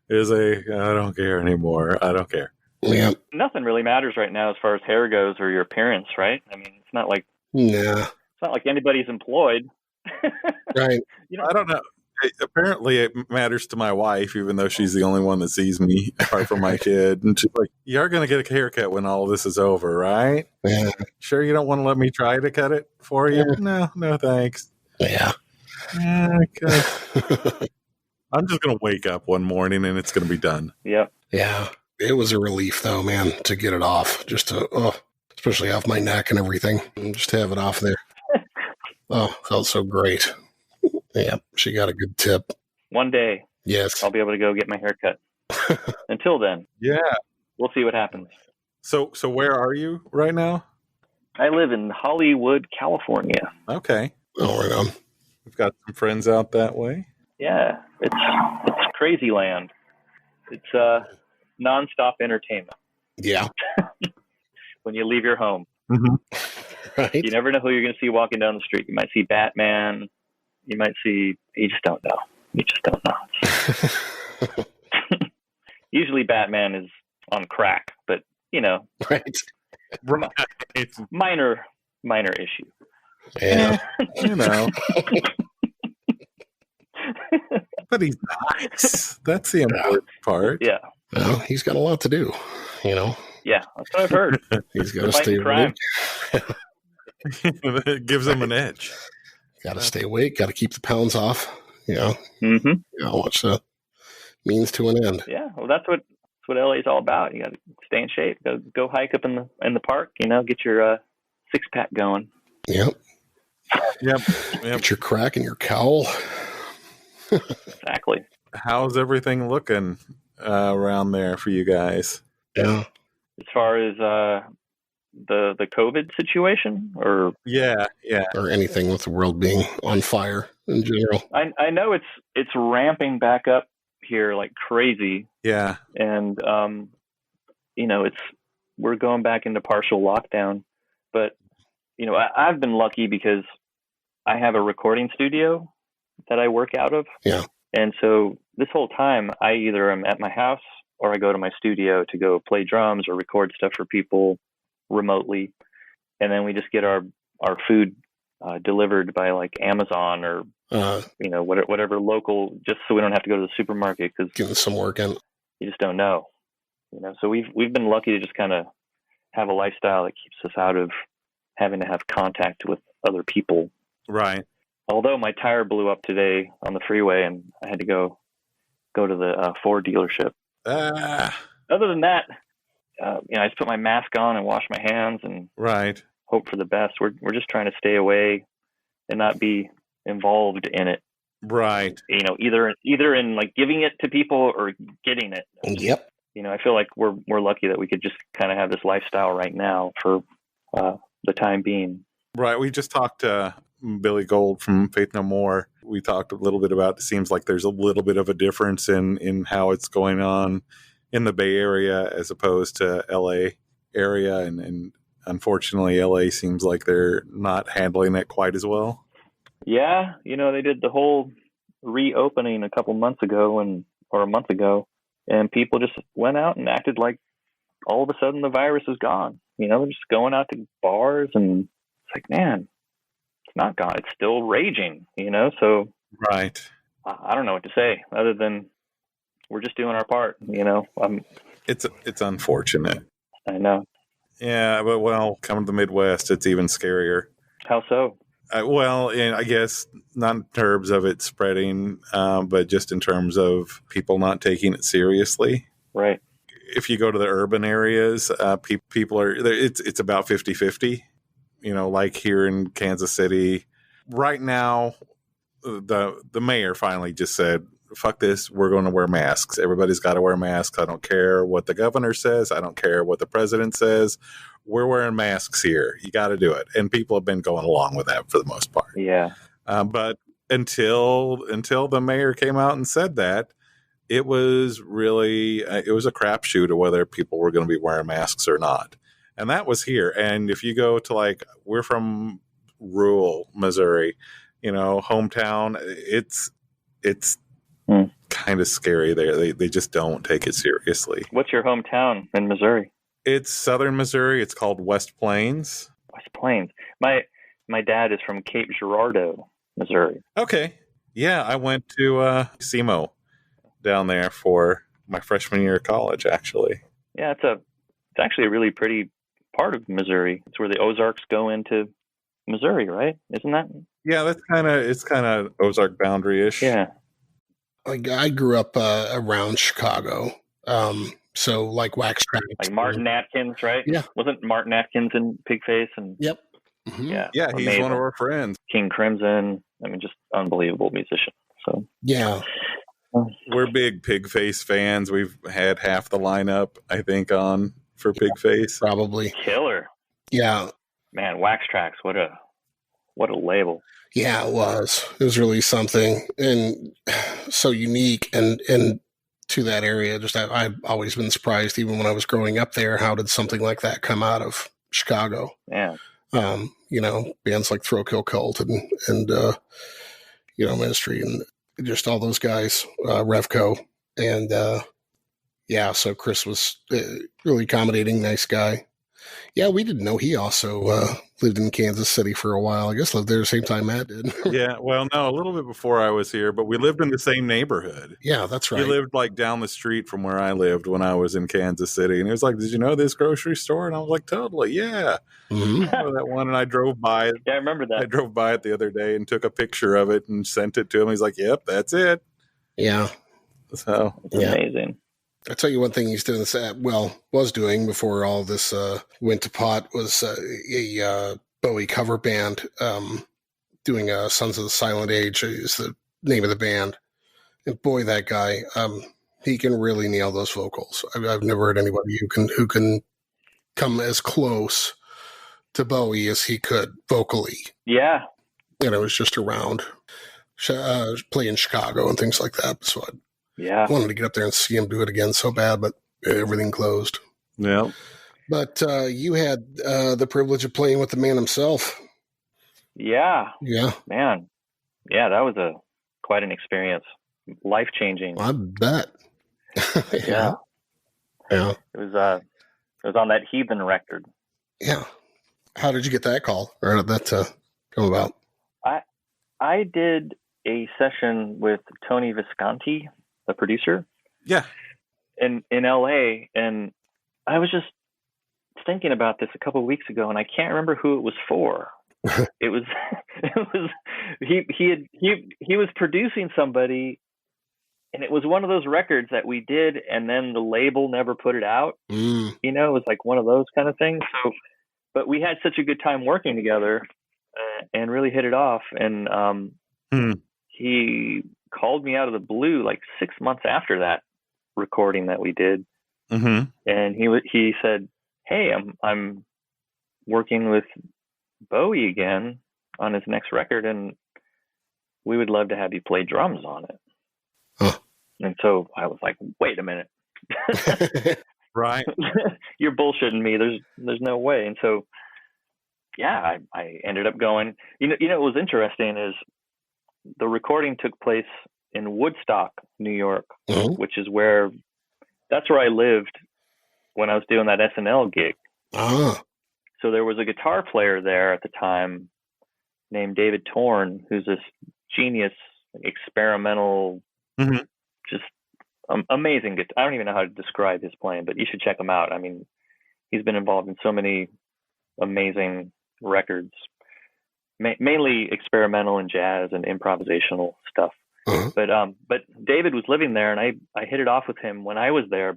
is I don't care anymore. I don't care. Yeah. Nothing really matters right now as far as hair goes or your appearance, right? I mean, it's not like anybody's employed. Right. I don't know. Apparently, it matters to my wife, even though she's the only one that sees me apart from my kid. And she's like, "You are going to get a haircut when all this is over, right? Yeah. Sure, you don't want to let me try to cut it for you? Yeah. No, thanks. Yeah. Okay. I'm just going to wake up one morning and it's going to be done." Yep. Yeah. It was a relief, though, man, to get it off. Just to, especially off my neck and everything. And just to have it off there. Felt so great. Yeah, she got a good tip. One day, yes, I'll be able to go get my hair cut. Until then, we'll see what happens. So where are you right now? I live in Hollywood, California. Okay. Oh, right on. We've got some friends out that way. Yeah, it's crazy land. It's nonstop entertainment. Yeah. When you leave your home, Right. You never know who you're going to see walking down the street. You might see Batman. You might see. You just don't know. You just don't know. Usually, Batman is on crack, but Right. It's minor issue. Yeah. But he's nice. That's the important part. Yeah. Well, he's got a lot to do, Yeah, that's what I've heard. He's got to stay awake. It gives him an edge. Got to stay awake. Got to keep the pounds off. Mm-hmm. What's the means to an end? Yeah, well, that's what LA's all about. You got to stay in shape. Go hike up in the park. Get your 6-pack going. Yep. Yep. Get your crack and your cowl. Exactly. How's everything looking around there for you guys? Yeah. As far as the COVID situation, or or anything with the world being on fire in general. I know it's ramping back up here like crazy. Yeah. And we're going back into partial lockdown, but I've been lucky because I have a recording studio that I work out of. Yeah. And so this whole time I either am at my house or I go to my studio to go play drums or record stuff for people remotely. and then we just get our food delivered by like Amazon or whatever local, just so we don't have to go to the supermarket, because getting some work in. You just don't know. So we've been lucky to just kind of have a lifestyle that keeps us out of having to have contact with other people. Right. Although my tire blew up today on the freeway and I had to go to the Ford dealership. Other than that, I just put my mask on and wash my hands and hope for the best. We're just trying to stay away and not be involved in it. Right. Either in like giving it to people or getting it. Yep. I feel like we're lucky that we could just kind of have this lifestyle right now for the time being. Right. We just talked to Billy Gold from Faith No More. We talked a little bit about, it seems like there's a little bit of a difference in how it's going on in the Bay Area as opposed to LA area. And unfortunately, LA seems like they're not handling it quite as well. Yeah. They did the whole reopening a couple months ago or a month ago, and people just went out and acted like all of a sudden the virus is gone. They're just going out to bars, and it's like, man, it's not gone. It's still raging, so. Right. I don't know what to say other than we're just doing our part, It's unfortunate. I know. Yeah, but coming to the Midwest, it's even scarier. How so? I guess not in terms of it spreading, but just in terms of people not taking it seriously. Right. If you go to the urban areas, people are, it's about 50-50, like here in Kansas City. Right now, the mayor finally just said, fuck this, we're going to wear masks. Everybody's got to wear masks. I don't care what the governor says. I don't care what the president says. We're wearing masks here. You got to do it. And people have been going along with that for the most part. Yeah. But until the mayor came out and said that, it was really, it was a crapshoot of whether people were going to be wearing masks or not. And that was here. And if you go to we're from rural Missouri, hometown, it's kind of scary there. They just don't take it seriously. What's your hometown in Missouri? It's southern Missouri. It's called West Plains. West Plains. My dad is from Cape Girardeau, Missouri. Okay. Yeah, I went to SEMO down there for my freshman year of college, actually. Yeah, it's actually a really pretty part of Missouri. It's where the Ozarks go into Missouri, right? Isn't that? Yeah, it's kind of Ozark boundary-ish. Yeah. I grew up around Chicago. So like Wax Tracks. Like Martin Atkins, right? Yeah. Wasn't Martin Atkins in Pigface? Yep. Mm-hmm. Yeah. Yeah, he's amazing. one of our friends. King Crimson. Just unbelievable musician. So yeah. We're big Pigface fans. We've had half the lineup, I think, on for Pigface. Probably. Killer. Yeah. Man, Wax Tracks, what a label. Yeah, it was. It was really something, and so unique, and to that area. Just I've always been surprised, even when I was growing up there, how did something like that come out of Chicago? Yeah. Bands like Throw Kill Cult and Ministry and just all those guys, Revco, and so Chris was really accommodating, nice guy. Yeah, we didn't know he also lived in Kansas City for a while. I guess lived there the same time Matt did. Yeah, well, no, a little bit before I was here, but we lived in the same neighborhood. Yeah, that's right. He lived down the street from where I lived when I was in Kansas City. And he was like, did you know this grocery store? And I was like, totally, yeah. Mm-hmm. I know that one. And I drove by it. Yeah, I remember that. I drove by it the other day and took a picture of it and sent it to him. He's like, yep, that's it. Yeah. So it's amazing. I'll tell you one thing he's doing was doing before all this went to pot was a Bowie cover band doing Sons of the Silent Age is the name of the band. And boy, that guy, he can really nail those vocals. I've never heard anybody who can come as close to Bowie as he could vocally. Yeah. And it was just around playing Chicago and things like that. So I wanted to get up there and see him do it again so bad, but everything closed. Yeah. But you had the privilege of playing with the man himself. Yeah. Yeah. Man. Yeah, that was quite an experience. Life-changing. I bet. Yeah. Yeah. It was on that Heathen record. Yeah. How did you get that call? Or how did that come about? I did a session with Tony Visconti, the producer. Yeah. In LA, and I was just thinking about this a couple of weeks ago, and I can't remember who it was for. It was he was producing somebody, and it was one of those records that we did, and then the label never put it out. You know, it was like one of those kind of things. So, but we had such a good time working together, and really hit it off. And he called me out of the blue like 6 months after that recording that we did, and he said, "Hey, I'm working with Bowie again on his next record, and we would love to have you play drums on it." And so I was like, "Wait a minute, right? You're bullshitting me. There's no way." And so, yeah, I ended up going. You know, what was interesting is the recording took place in Woodstock, New York, which is that's where I lived when I was doing that SNL gig. So there was a guitar player there at the time named David Torn, who's this genius, experimental, just amazing guitar. I don't even know how to describe his playing, but you should check him out. I mean, he's been involved in so many amazing records, mainly experimental and jazz and improvisational stuff. But David was living there, and I hit it off with him when I was there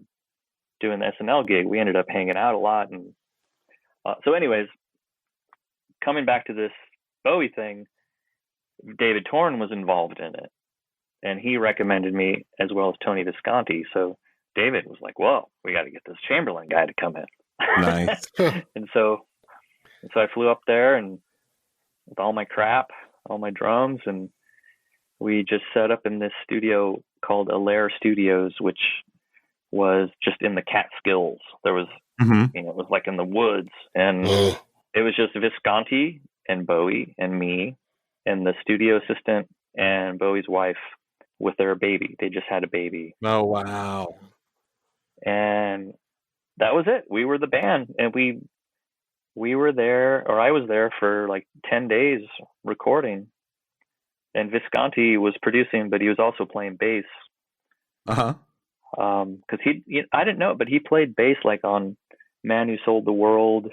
doing the SNL gig. We ended up hanging out a lot. And so anyways, coming back to this Bowie thing, David Torn was involved in it, and he recommended me as well as Tony Visconti. So David was like, "Whoa, we got to get this Chamberlain guy to come in." Nice. and so I flew up there, and with all my crap, all my drums, and we just set up in this studio called Alair Studios, which was just in the Catskills. There was, it was like in the woods, and it was just Visconti and Bowie and me and the studio assistant and Bowie's wife with their baby. They just had a baby. Oh, wow. And that was it. We were the band, and we were there, or I was there for like 10 days recording. And Visconti was producing, but he was also playing bass. Because I didn't know it, but he played bass like on Man Who Sold the World,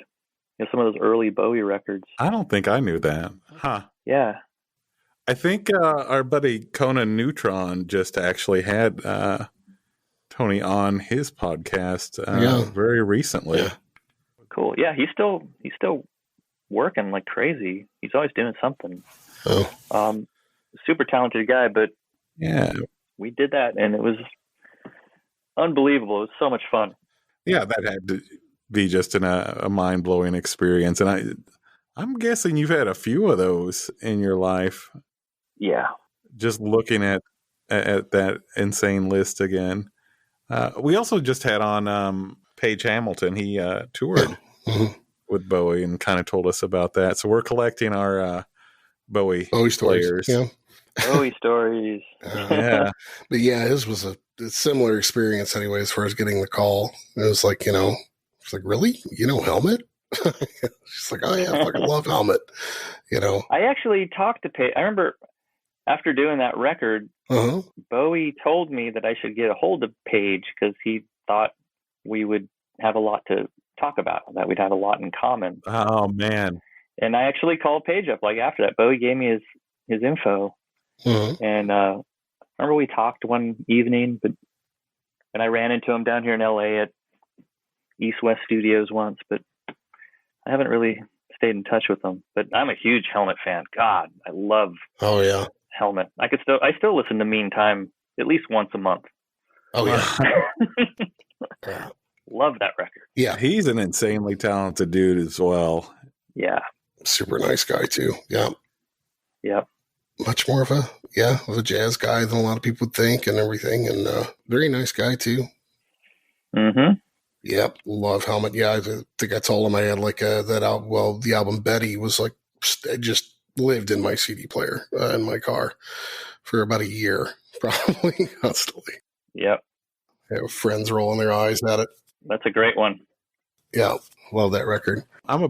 some of those early Bowie records. I don't think I knew that. Huh. Yeah. I think our buddy Conan Neutron just actually had Tony on his podcast very recently. Yeah. Cool. Yeah, he's still working like crazy. He's always doing something. Super talented guy, but yeah, we did that, and it was unbelievable. It was so much fun. Yeah, that had to be just a mind-blowing experience, and I'm guessing you've had a few of those in your life. Yeah, just looking at that insane list again. We also just had on Paige Hamilton. He toured with Bowie and kind of told us about that. So we're collecting our Bowie stories. Yeah. Bowie stories. Yeah. But yeah, his was a similar experience anyway, as far as getting the call. It was like, it's like, really? Helmet? She's like, oh yeah, I fucking love Helmet. I actually talked to Paige. I remember after doing that record, Bowie told me that I should get a hold of Paige because he thought we would have a lot to talk about, that we'd have a lot in common. Oh man. And I actually called Paige up like after that. Bowie gave me his info. And I remember we talked one evening, and I ran into him down here in LA at East West Studios once, but I haven't really stayed in touch with him. But I'm a huge Helmet fan. God, I love Helmet. I still listen to Meantime at least once a month. Oh yeah. Love that record. Yeah. He's an insanely talented dude as well. Yeah. Super nice guy too. Yeah. Yep. Much more of a jazz guy than a lot of people would think and everything. And very nice guy too. Yep. Love Helmet. Yeah. I think I told him I had like that album. Well, the album Betty was like, I just lived in my CD player in my car for about a year, probably constantly. Yep. I have friends rolling their eyes at it. That's a great one. Yeah. Love that record. I'm a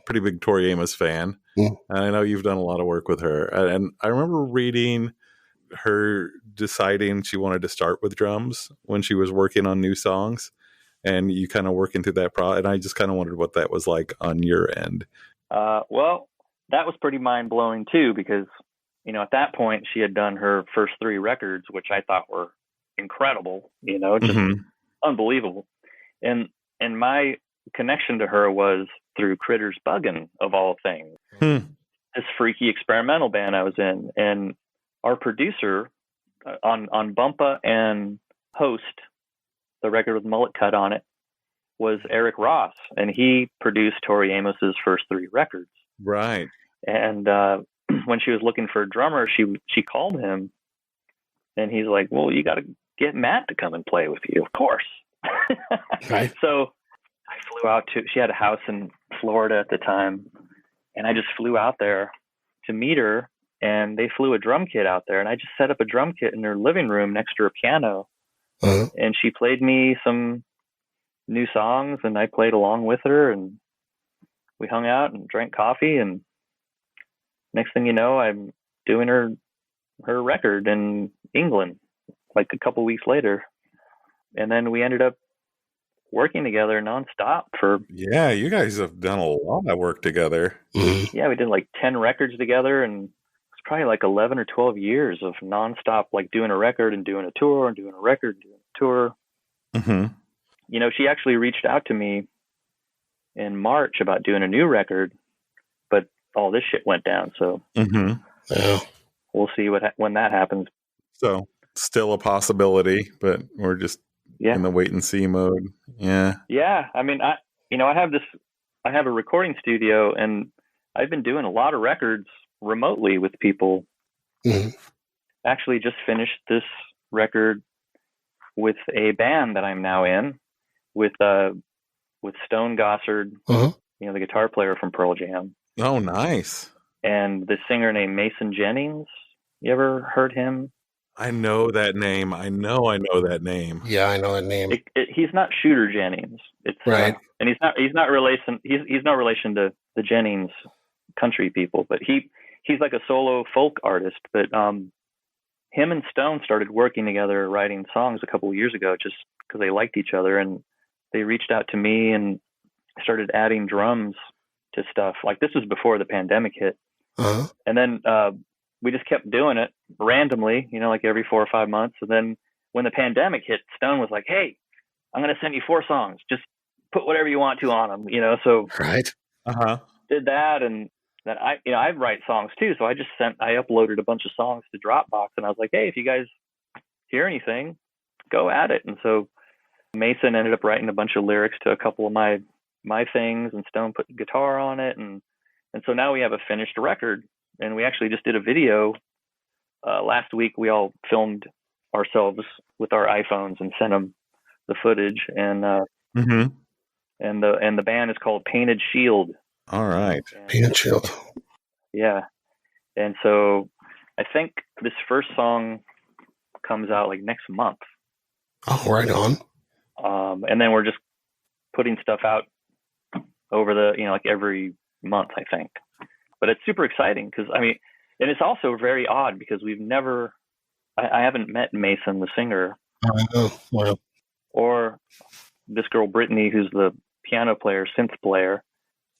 pretty big Tori Amos fan. Mm. And I know you've done a lot of work with her. And I remember reading her deciding she wanted to start with drums when she was working on new songs, and you kind of working through that and I just kind of wondered what that was like on your end. Well, that was pretty mind-blowing too, because at that point she had done her first 3 records, which I thought were incredible, just unbelievable. And my connection to her was through Critters Buggin', of all things. This freaky experimental band I was in, and our producer on Bumpa and Host, the record with Mullet Cut on it, was Eric Ross, and he produced Tori Amos's first 3 records. Right. And when she was looking for a drummer, she called him, and he's like, "Well, you got to get Matt to come and play with you, of course." Right. So I flew out she had a house in Florida at the time, and I just flew out there to meet her, and they flew a drum kit out there, and I just set up a drum kit in her living room next to her piano. And she played me some new songs, and I played along with her, and we hung out and drank coffee, and next thing you know, I'm doing her record in England like a couple weeks later. And then we ended up working together nonstop for... Yeah, you guys have done a lot of work together. Yeah, we did like 10 records together, and it's probably like 11 or 12 years of nonstop, like doing a record and doing a tour and doing a record and doing a tour. She actually reached out to me in March about doing a new record, but all this shit went down. So we'll see when that happens. So still a possibility, but we're just in the wait and see mode. Yeah. Yeah. I mean, I have a recording studio, and I've been doing a lot of records remotely with people. Actually just finished this record with a band that I'm now in with Stone Gossard, the guitar player from Pearl Jam. Oh, nice. And the singer named Mason Jennings. You ever heard him? I know that name. I know that name. Yeah, I know that name. He's not Shooter Jennings. It's right. And he's not relation. He's no relation to the Jennings country people, but he's like a solo folk artist. But him and Stone started working together, writing songs a couple of years ago, just because they liked each other, and they reached out to me and started adding drums to stuff. Like, this was before the pandemic hit, and then we just kept doing it randomly, like every 4 or 5 months. And then when the pandemic hit, Stone was like, "Hey, I'm going to send you 4 songs. Just put whatever you want to on them," So did that, and then I write songs too. So I uploaded a bunch of songs to Dropbox, and I was like, "Hey, if you guys hear anything, go at it." And so Mason ended up writing a bunch of lyrics to a couple of my things, and Stone put guitar on it, and so now we have a finished record. And we actually just did a video last week. We all filmed ourselves with our iPhones and sent them the footage, and the band is called Painted Shield. All right. Painted Shield. Yeah. And so I think this first song comes out like next month. Oh, right on. And then we're just putting stuff out over the, like every month, I think. But it's super exciting because, and it's also very odd because I haven't met Mason, the singer, or this girl, Brittany, who's the piano player, synth player.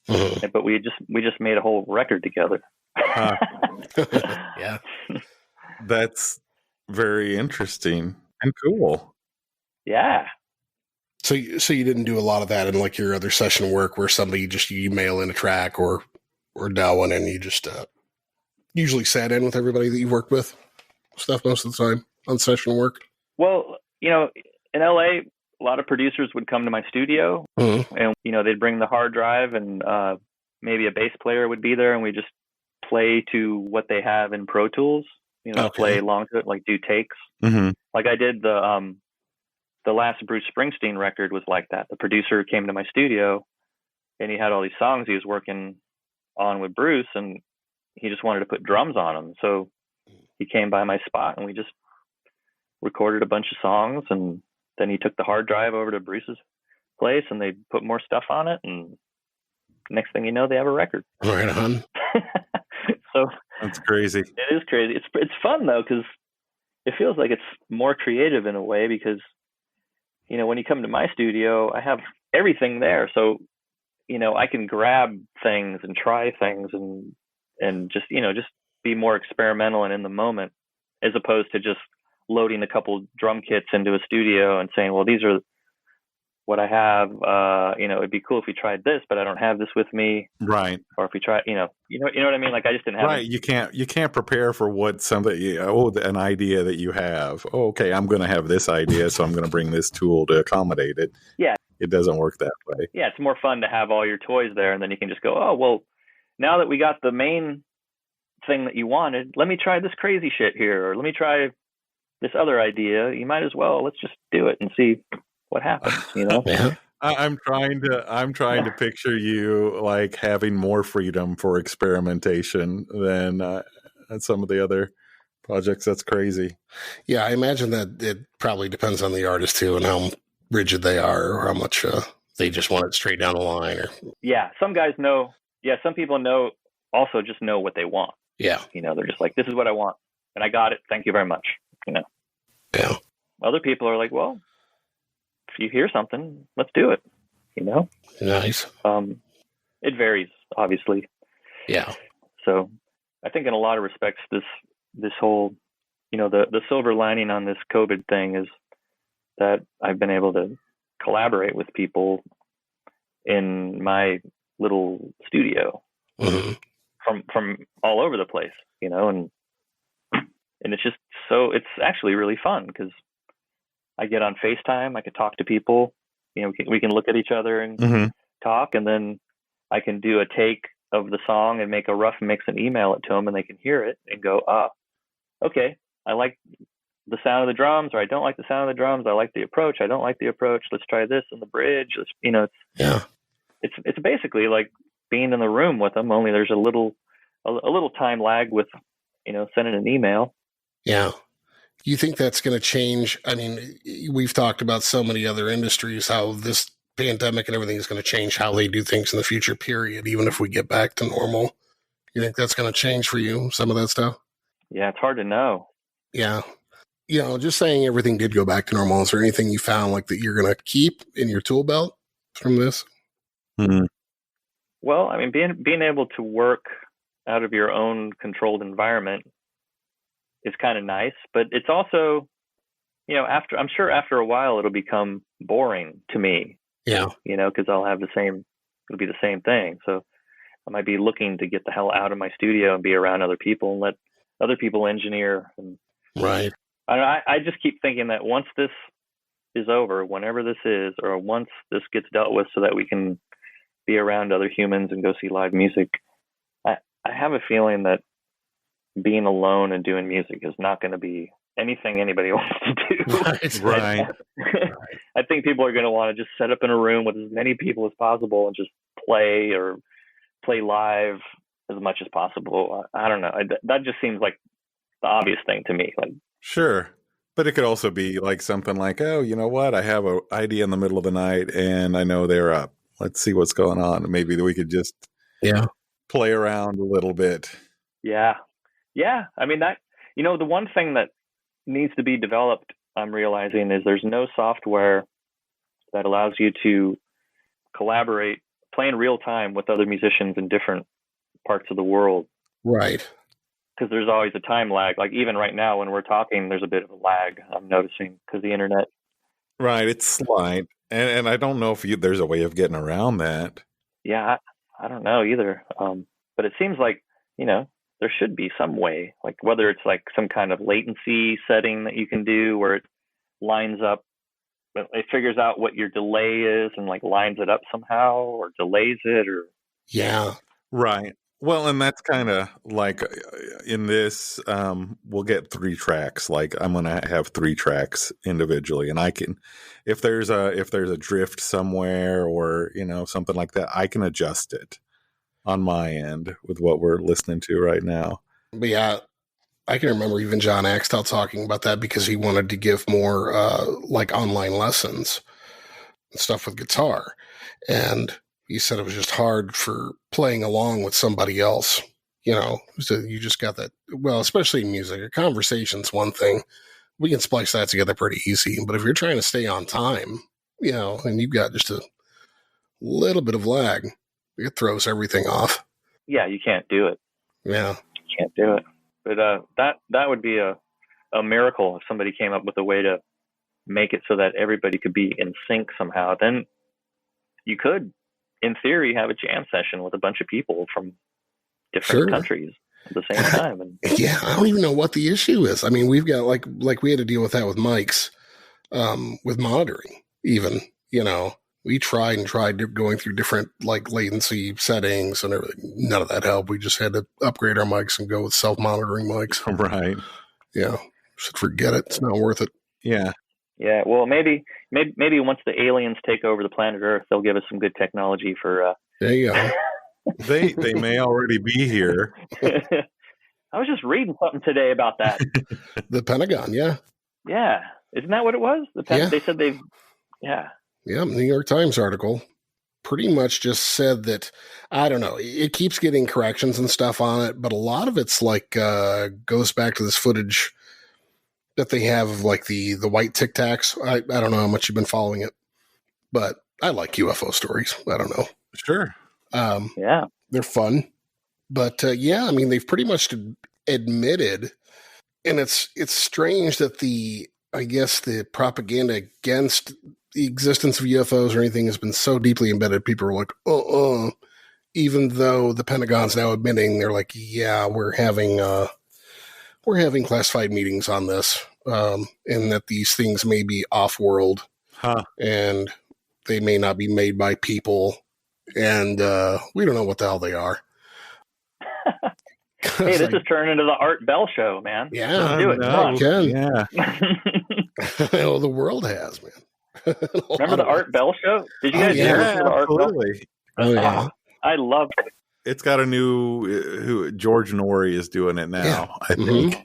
But we just made a whole record together. Yeah. That's very interesting and cool. Yeah. So you didn't do a lot of that in like your other session work where somebody just you mail in a track or dial one and you just usually sat in with everybody that you worked with stuff most of the time on session work? Well, in LA, a lot of producers would come to my studio and, they'd bring the hard drive and maybe a bass player would be there, and we just play to what they have in Pro Tools, play along to it, like do takes. Like I did the last Bruce Springsteen record was like that. The producer came to my studio and he had all these songs he was working on with Bruce, and he just wanted to put drums on them. So he came by my spot and we just recorded a bunch of songs, and then he took the hard drive over to Bruce's place and they put more stuff on it, and next thing you know, they have a record. Right on. So That's crazy. it is crazy. It's fun though, because it feels like it's more creative in a way, because, you know, when you come to my studio, I have everything there. So, you know, I can grab things and try things and just, you know, just be more experimental and in the moment, as opposed to just loading a couple drum kits into a studio and saying, well, these are what I have. You know, it'd be cool if we tried this, but I don't have this with me. Right. Or if we try, you know what I mean? Like, I just didn't have Right. You can't prepare for what somebody, an idea that you have. Oh, okay, I'm going to have this idea, so I'm going to bring this tool to accommodate it. Yeah. It doesn't work that way. Yeah. It's more fun to have all your toys there, and then you can just go, oh, well, now that we got the main thing that you wanted, let me try this crazy shit here, or let me try this other idea. You might as well, let's just do it and see what happens, you know? Yeah. I'm trying to picture you like having more freedom for experimentation than some of the other projects. That's crazy. Yeah, I imagine that it probably depends on the artist too, and how rigid they are, or how much they just want it straight down the line. Or yeah, some guys know. Yeah, some people also just know what they want. Yeah. You know, they're just like, this is what I want, and I got it. Thank you very much. You know. Yeah. Other people are like, well, if you hear something, let's do it. You know. Nice. It varies, obviously. Yeah. So, I think in a lot of respects, this whole, you know, the silver lining on this COVID thing is that I've been able to collaborate with people in my little studio. Mm-hmm. From all over the place, you know, and it's just it's actually really fun, because I get on FaceTime, I can talk to people, you know, we can look at each other and talk, and then I can do a take of the song and make a rough mix and email it to them, and they can hear it and go, okay, I like the sound of the drums, or I don't like the sound of the drums, I like the approach, I don't like the approach, let's try this in the bridge. You know, it's basically like being in the room with them, only there's a little time lag with, you know, sending an email. Yeah. You think that's going to change? I mean, we've talked about so many other industries, how this pandemic and everything is going to change how they do things in the future, period, even if we get back to normal. You think that's going to change for you, some of that stuff? Yeah, it's hard to know. Yeah. You know, just saying everything did go back to normal, is there anything you found like that you're going to keep in your tool belt from this? Mm-hmm. Well, I mean, being able to work out of your own controlled environment is kind of nice, but it's also, you know, I'm sure after a while it'll become boring to me. Yeah. You know, because it'll be the same thing. So I might be looking to get the hell out of my studio and be around other people and let other people engineer. And right. I just keep thinking that once this is over, whenever this is, or once this gets dealt with, so that we can be around other humans and go see live music, I have a feeling that being alone and doing music is not going to be anything anybody wants to do. Right. I think people are going to want to just set up in a room with as many people as possible and just play live as much as possible. I don't know. That just seems like the obvious thing to me. Like, sure. But it could also be like something like, oh, you know what? I have an idea in the middle of the night and I know they're up. Let's see what's going on. Maybe we could just play around a little bit. Yeah. Yeah. I mean, that, you know, the one thing that needs to be developed, I'm realizing, is there's no software that allows you to collaborate, play in real time with other musicians in different parts of the world. Right. Because there's always a time lag. Like even right now when we're talking, there's a bit of a lag, I'm noticing, because the internet. Right. It's slight. And I don't know if there's a way of getting around that. Yeah, I don't know either. But it seems like, you know, there should be some way, like whether it's like some kind of latency setting that you can do where it lines up, it figures out what your delay is and like lines it up somehow or delays it or. Yeah. Right. Well, and that's kind of like in this, we'll get 3 tracks. Like I'm going to have 3 tracks individually, and I can, if there's a drift somewhere or, you know, something like that, I can adjust it on my end with what we're listening to right now. But yeah, I can remember even John Axtell talking about that because he wanted to give more like online lessons and stuff with guitar. And he said it was just hard for playing along with somebody else. So you just got that. Well, especially in music, a conversation's one thing. We can splice that together pretty easy. But if you're trying to stay on time, and you've got just a little bit of lag, it throws everything off. Yeah, you can't do it. Yeah. You can't do it. But that would be a miracle if somebody came up with a way to make it so that everybody could be in sync somehow. Then you could, in theory, have a jam session with a bunch of people from different countries at the same time. And yeah, I don't even know what the issue is. I mean, we've got like we had to deal with that with mics, with monitoring even, we tried going through different like latency settings and everything. None of that helped. We just had to upgrade our mics and go with self-monitoring mics. Right. Yeah. Should forget it. It's not worth it. Yeah. Yeah. Well, maybe once the aliens take over the planet Earth, they'll give us some good technology for, there you go. They may already be here. I was just reading something today about that. The Pentagon, yeah. Yeah. Isn't that what it was? Yeah. They said they've, yeah. Yeah, New York Times article pretty much just said that, I don't know, it keeps getting corrections and stuff on it, but a lot of it's like goes back to this footage that they have of like the white Tic Tacs. I don't know how much you've been following it, but I like UFO stories. I don't know. Sure. Yeah. They're fun. But yeah, I mean, they've pretty much admitted, and it's strange that the propaganda against the existence of UFOs or anything has been so deeply embedded. People are like, even though the Pentagon's now admitting, they're like, yeah, we're having classified meetings on this, and that these things may be off-world, and they may not be made by people, and we don't know what the hell they are. Hey, this is turning into the Art Bell show, man. Yeah, let's do it. No, can. Yeah. Well, the world has, man. Remember the Art Bell show? Did you guys ever listen to the Art Bell? Oh yeah, I love it. It's got a new George Norrie is doing it now, I think. Mm-hmm.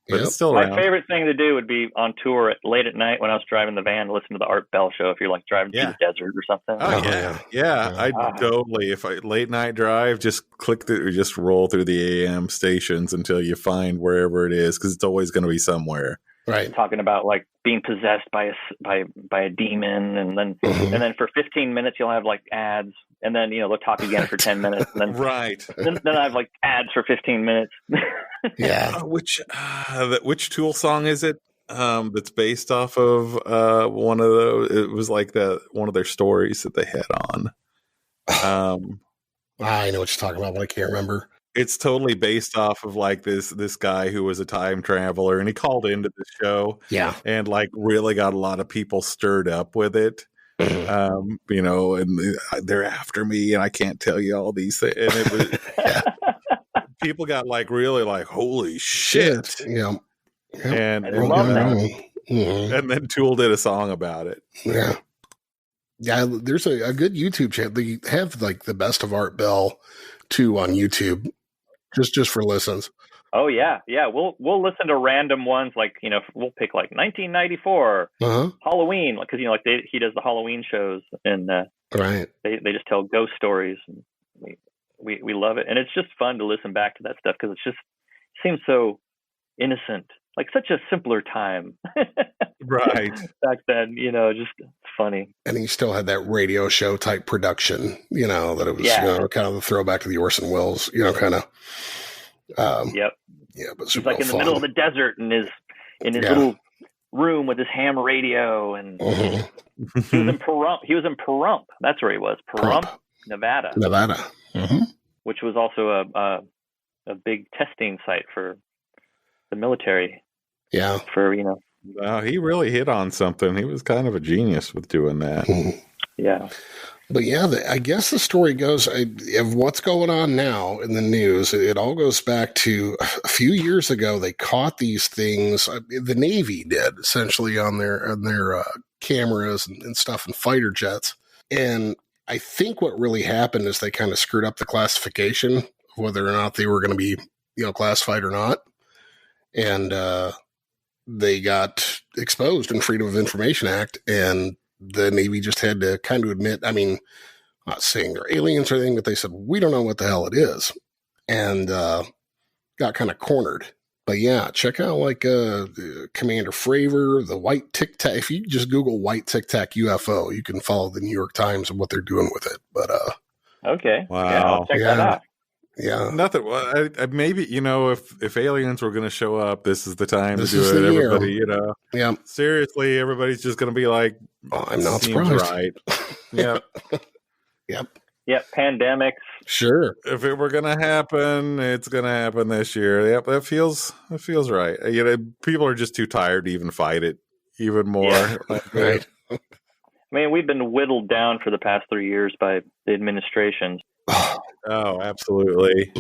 But it's still My around. favorite thing to do would be on tour late at night when I was driving the van to listen to the Art Bell show. If you're like driving through the desert or something. Oh yeah. I totally. If I late night drive, just just roll through the AM stations until you find wherever it is, because it's always going to be somewhere. Right. Talking about like being possessed by a demon, and then for 15 minutes you'll have like ads, and then they'll talk again for 10 minutes, and then right. Then I have like ads for 15 minutes. Yeah. Which Tool song is it? That's based off of one of those. It was like one of their stories that they had on. I know what you're talking about, but I can't remember. It's totally based off of like this guy who was a time traveler, and he called into the show. Yeah. And like really got a lot of people stirred up with it. And they're after me, and I can't tell you all these things. And it was people got like really like, holy shit. Yeah. And I love that. Mm-hmm. And then Tool did a song about it. Yeah. Yeah, there's a good YouTube channel. They have like the best of Art Bell 2 on YouTube, just for listens. Oh yeah. We'll listen to random ones, like we'll pick like 1994 Halloween, because he does the Halloween shows, and right. They just tell ghost stories, and we love it, and it's just fun to listen back to that stuff because it seems so innocent, like such a simpler time. Right. Back then, just funny. And he still had that radio show type production, that it was kind of the throwback to the Orson Welles, kind of. Yep. Yeah, but he's like in the middle of the desert in his little room with his ham radio, and he was in Pahrump. That's where he was. Pahrump, Nevada. Mm-hmm. Which was also a big testing site for the military. Yeah. For he really hit on something. He was kind of a genius with doing that. Mm-hmm. Yeah. But yeah, I guess the story goes of what's going on now in the news. It all goes back to a few years ago. They caught these things. The Navy did, essentially, on their cameras and stuff, and fighter jets. And I think what really happened is they kind of screwed up the classification of whether or not they were going to be classified or not, and they got exposed in Freedom of Information Act, and the Navy just had to kind of admit, I mean, not saying they're aliens or anything, but they said, we don't know what the hell it is. And got kind of cornered. But yeah, check out like Commander Fravor, the White Tic Tac. If you just Google White Tic Tac UFO, you can follow the New York Times and what they're doing with it. But okay, Wow. yeah, I'll check that out. Yeah, Nothing. Well, maybe, if aliens were going to show up, this is the time This to do is it. the year. Everybody, yeah. seriously, everybody's just going to be like, Oh, I'm not seems surprised. right. Yeah. Yep. Yeah, pandemics. Sure. If it were going to happen, it's going to happen this year. Yep, that feels right. People are just too tired to even fight it even more. Yeah. Right. I mean, we've been whittled down for the past 3 years by the administrations. Oh, absolutely.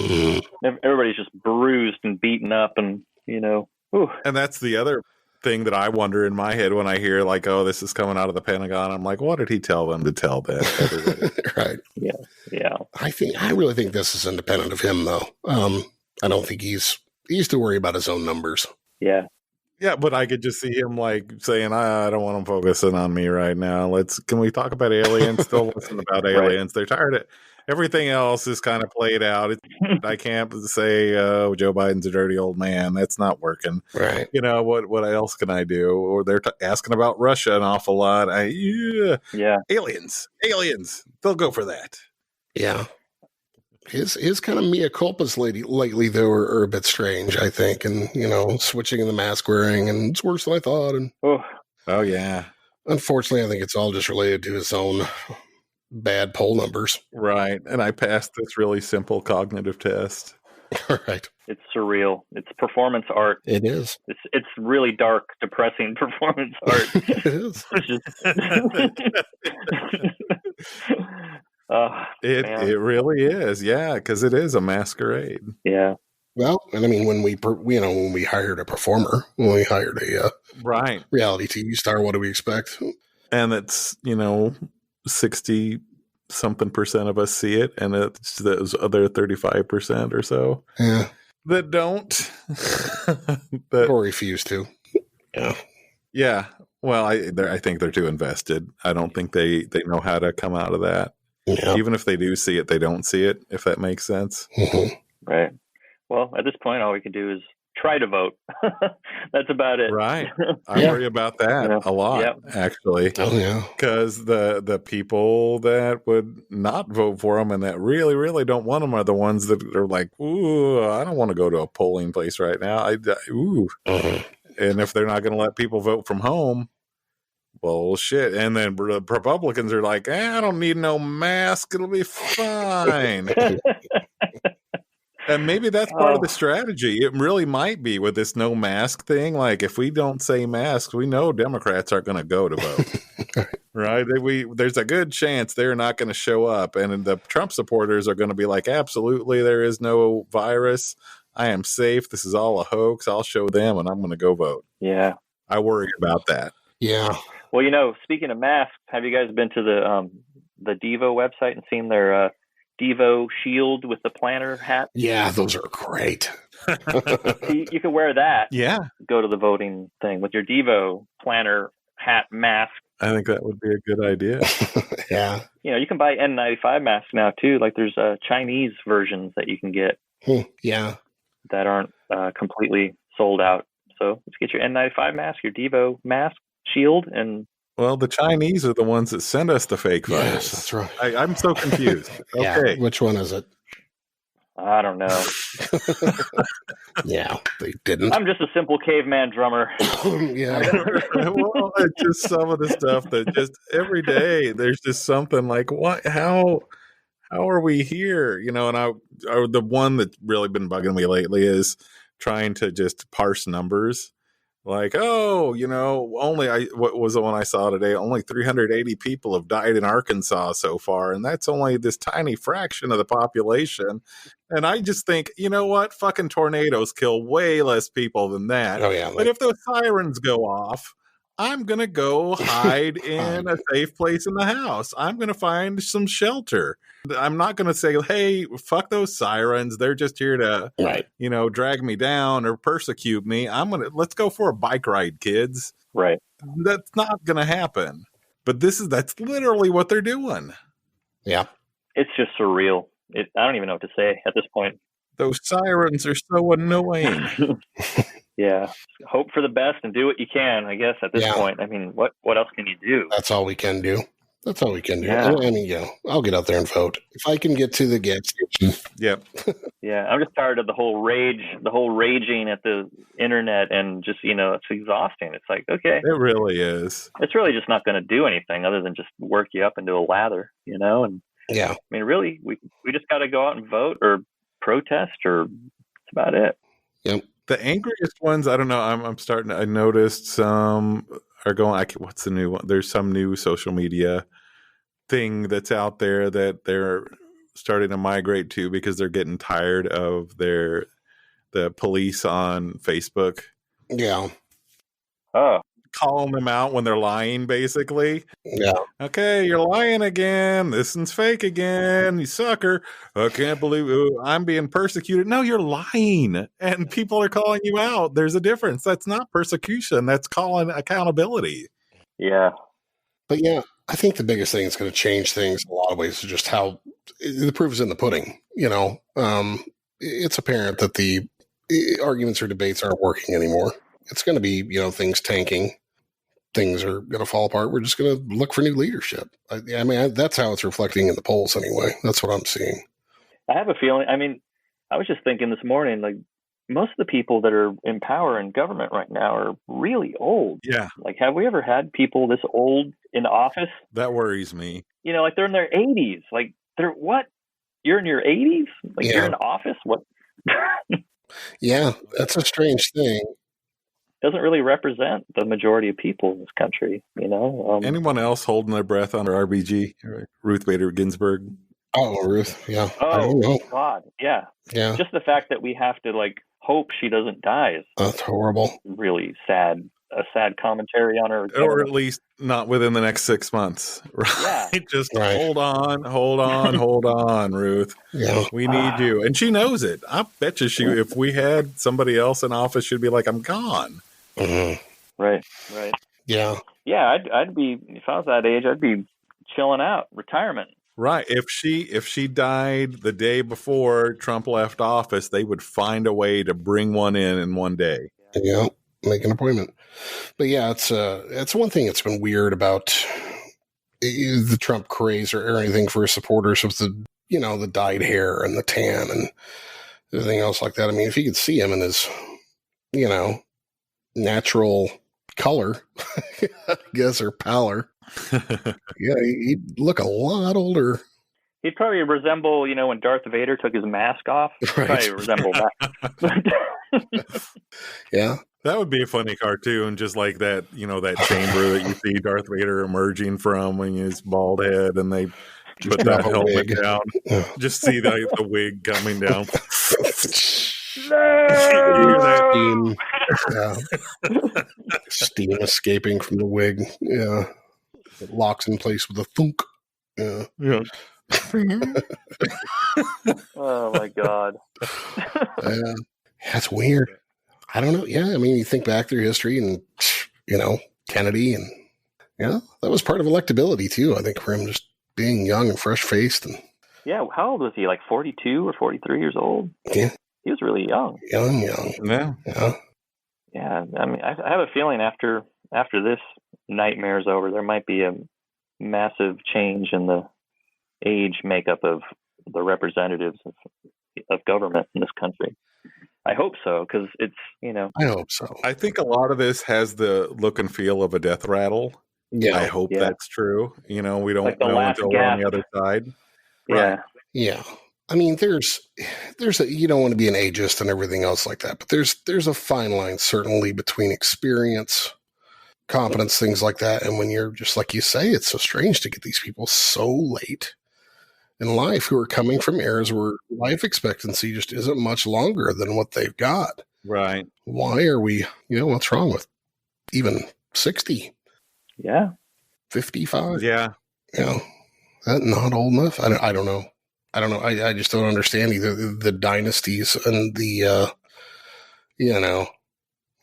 Everybody's just bruised and beaten up, and whew. And that's the other thing that I wonder in my head when I hear like, oh, this is coming out of the Pentagon. I'm like, what did he tell them to tell them? Right. Yeah. I really think this is independent of him, though. I don't think he used to worry about his own numbers. Yeah. Yeah, but I could just see him like saying, I don't want them focusing on me right now. Can we talk about aliens? Still listen about aliens. They're tired of everything else is kind of played out. I can't say, Joe Biden's a dirty old man. That's not working. Right. What else can I do? Or they're asking about Russia an awful lot. Yeah. Aliens. They'll go for that. Yeah. His kind of mea culpas lately, though, are a bit strange, I think. And, switching the mask wearing, and it's worse than I thought. And Oh, yeah. unfortunately, I think it's all just related to his own bad poll numbers. Right. And I passed this really simple cognitive test. Right. It's surreal. It's performance art. It is. It's really dark, depressing performance art. It is. It really is. Yeah. Because it is a masquerade. Yeah. Well, and I mean, when we hired a performer, when we hired a Right. reality TV star, what do we expect? And it's, 60 something percent of us see it. And it's those other 35% or so Yeah. that don't. Or refuse to. Yeah. Yeah. Well, I think they're too invested. I don't think they know how to come out of that. Yeah. Even if they do see it, they don't see it, if that makes sense. Mm-hmm. Right. Well, at this point, all we can do is try to vote. That's about it. Right. I worry about that a lot, actually. Oh, yeah. Because the people that would not vote for them and that really, really don't want them are the ones that are like, ooh, I don't want to go to a polling place right now. Mm-hmm. And if they're not going to let people vote from home, well, shit. And then the Republicans are like, I don't need no mask. It'll be fine. And maybe that's part of the strategy. It really might be with this no mask thing. Like, if we don't say masks, we know Democrats aren't going to go to vote. Right? There's a good chance they're not going to show up. And the Trump supporters are going to be like, absolutely, there is no virus. I am safe. This is all a hoax. I'll show them, and I'm going to go vote. Yeah. I worry about that. Yeah. Well, speaking of masks, have you guys been to the Devo website and seen their Devo shield with the planner hat? Yeah, those are great. You can wear that. Yeah. Go to the voting thing with your Devo planner hat mask. I think that would be a good idea. Yeah. You can buy N95 masks now too. Like there's Chinese versions that you can get. Yeah. That aren't completely sold out. So let's get your N95 mask, your Devo mask, shield, and well, the Chinese are the ones that send us the fake virus. Yes, that's right. I'm so confused. Yeah. Okay. Which one is it? I don't know. Yeah, they didn't. I'm just a simple caveman drummer. Yeah. Well, it's just some of the stuff that just every day there's just something like, what? How are we here? And the one that's really been bugging me lately is trying to just parse numbers. Like, what was the one I saw today? Only 380 people have died in Arkansas so far, and that's only this tiny fraction of the population. And I just think, you know what? Fucking tornadoes kill way less people than that. Oh, yeah. But if those sirens go off, I'm going to go hide in a safe place in the house. I'm going to find some shelter. I'm not going to say, hey, fuck those sirens. They're just here to, drag me down or persecute me. Let's go for a bike ride, kids. Right. That's not going to happen. But that's literally what they're doing. Yeah. it's just surreal. I don't even know what to say at this point. Those sirens are so annoying. Yeah. Hope for the best and do what you can, I guess, at this point. I mean, what else can you do? That's all we can do. That's all we can do. Yeah. I mean, I'll get out there and vote. If I can get to the gas station. Yep. Yeah, I'm just tired of the whole raging at the internet, and just, it's exhausting. It's like, okay. It really is. It's really just not going to do anything other than just work you up into a lather, and yeah. I mean, really, we just got to go out and vote or protest, or that's about it. Yep. The angriest ones, I don't know. I noticed some are going. What's the new one? There's some new social media thing that's out there that they're starting to migrate to because they're getting tired of the police on Facebook. Yeah. Oh. Calling them out when they're lying, basically. Yeah. Okay, you're lying again. This one's fake again. You sucker. I can't believe I'm being persecuted. No, you're lying. And people are calling you out. There's a difference. That's not persecution. That's calling accountability. Yeah. But yeah, I think the biggest thing that's going to change things in a lot of ways is just how the proof is in the pudding. It's apparent that the arguments or debates aren't working anymore. It's going to be, things tanking. Things are going to fall apart. We're just going to look for new leadership. I mean, that's how it's reflecting in the polls anyway. That's what I'm seeing. I have a feeling. I mean, I was just thinking this morning, like, most of the people that are in power in government right now are really old. Yeah. Like, have we ever had people this old in office? That worries me. Like, they're in their 80s. Like, they're what? You're in your 80s? Like, you're in office? What? Yeah, that's a strange thing. Doesn't really represent the majority of people in this country, Anyone else holding their breath on her RBG? Ruth Bader Ginsburg. Oh, Ruth, yeah. Oh, God, yeah. Yeah. Just the fact that we have to, hope she doesn't die is that's horrible. Really sad. A sad commentary on her. Or at least not within the next 6 months. Right? Yeah. Just hold on, Ruth. Yeah. We need you. And she knows it. I bet you if we had somebody else in office, she'd be like, I'm gone. Mm-hmm. Right. Yeah. Yeah, I'd be, if I was that age, I'd be chilling out, retirement. Right. If she died the day before Trump left office, they would find a way to bring one in one day. Yeah. Make an appointment. But yeah, it's one thing that's been weird about the Trump craze or anything for his supporters with the dyed hair and the tan and everything else like that. I mean, if you could see him in his, natural color, I guess, or pallor, yeah, he'd look a lot older. He'd probably resemble, when Darth Vader took his mask off. Right. Probably resemble that. Yeah. That would be a funny cartoon, just like that, that chamber that you see Darth Vader emerging from when his bald head and they put that helmet down. Just see the wig coming down. Steam. Yeah. Steam escaping from the wig. Yeah. It locks in place with a thunk. Yeah. Oh my God. Yeah. That's weird. I don't know. Yeah. I mean, you think back through history and, Kennedy and, that was part of electability too. I think for him just being young and fresh faced. And yeah. How old was he? Like 42 or 43 years old? Yeah. He was really young. Young. Yeah. Yeah. Yeah. I mean, I have a feeling after this nightmare is over, there might be a massive change in the age makeup of the representatives of government in this country. I hope so, because it's, I hope so. I think a lot of this has the look and feel of a death rattle. Yeah. I hope that's true. We don't like know until we're on the other side. Yeah. Right. Yeah. I mean, there's you don't want to be an ageist and everything else like that, but there's a fine line certainly between experience, competence, things like that. And when you're just like you say, it's so strange to get these people so late in life who are coming from eras where life expectancy just isn't much longer than what they've got. Right. Why are we, what's wrong with even 60? Yeah. 55? Yeah. That not old enough? I don't know. I just don't understand either the dynasties and the,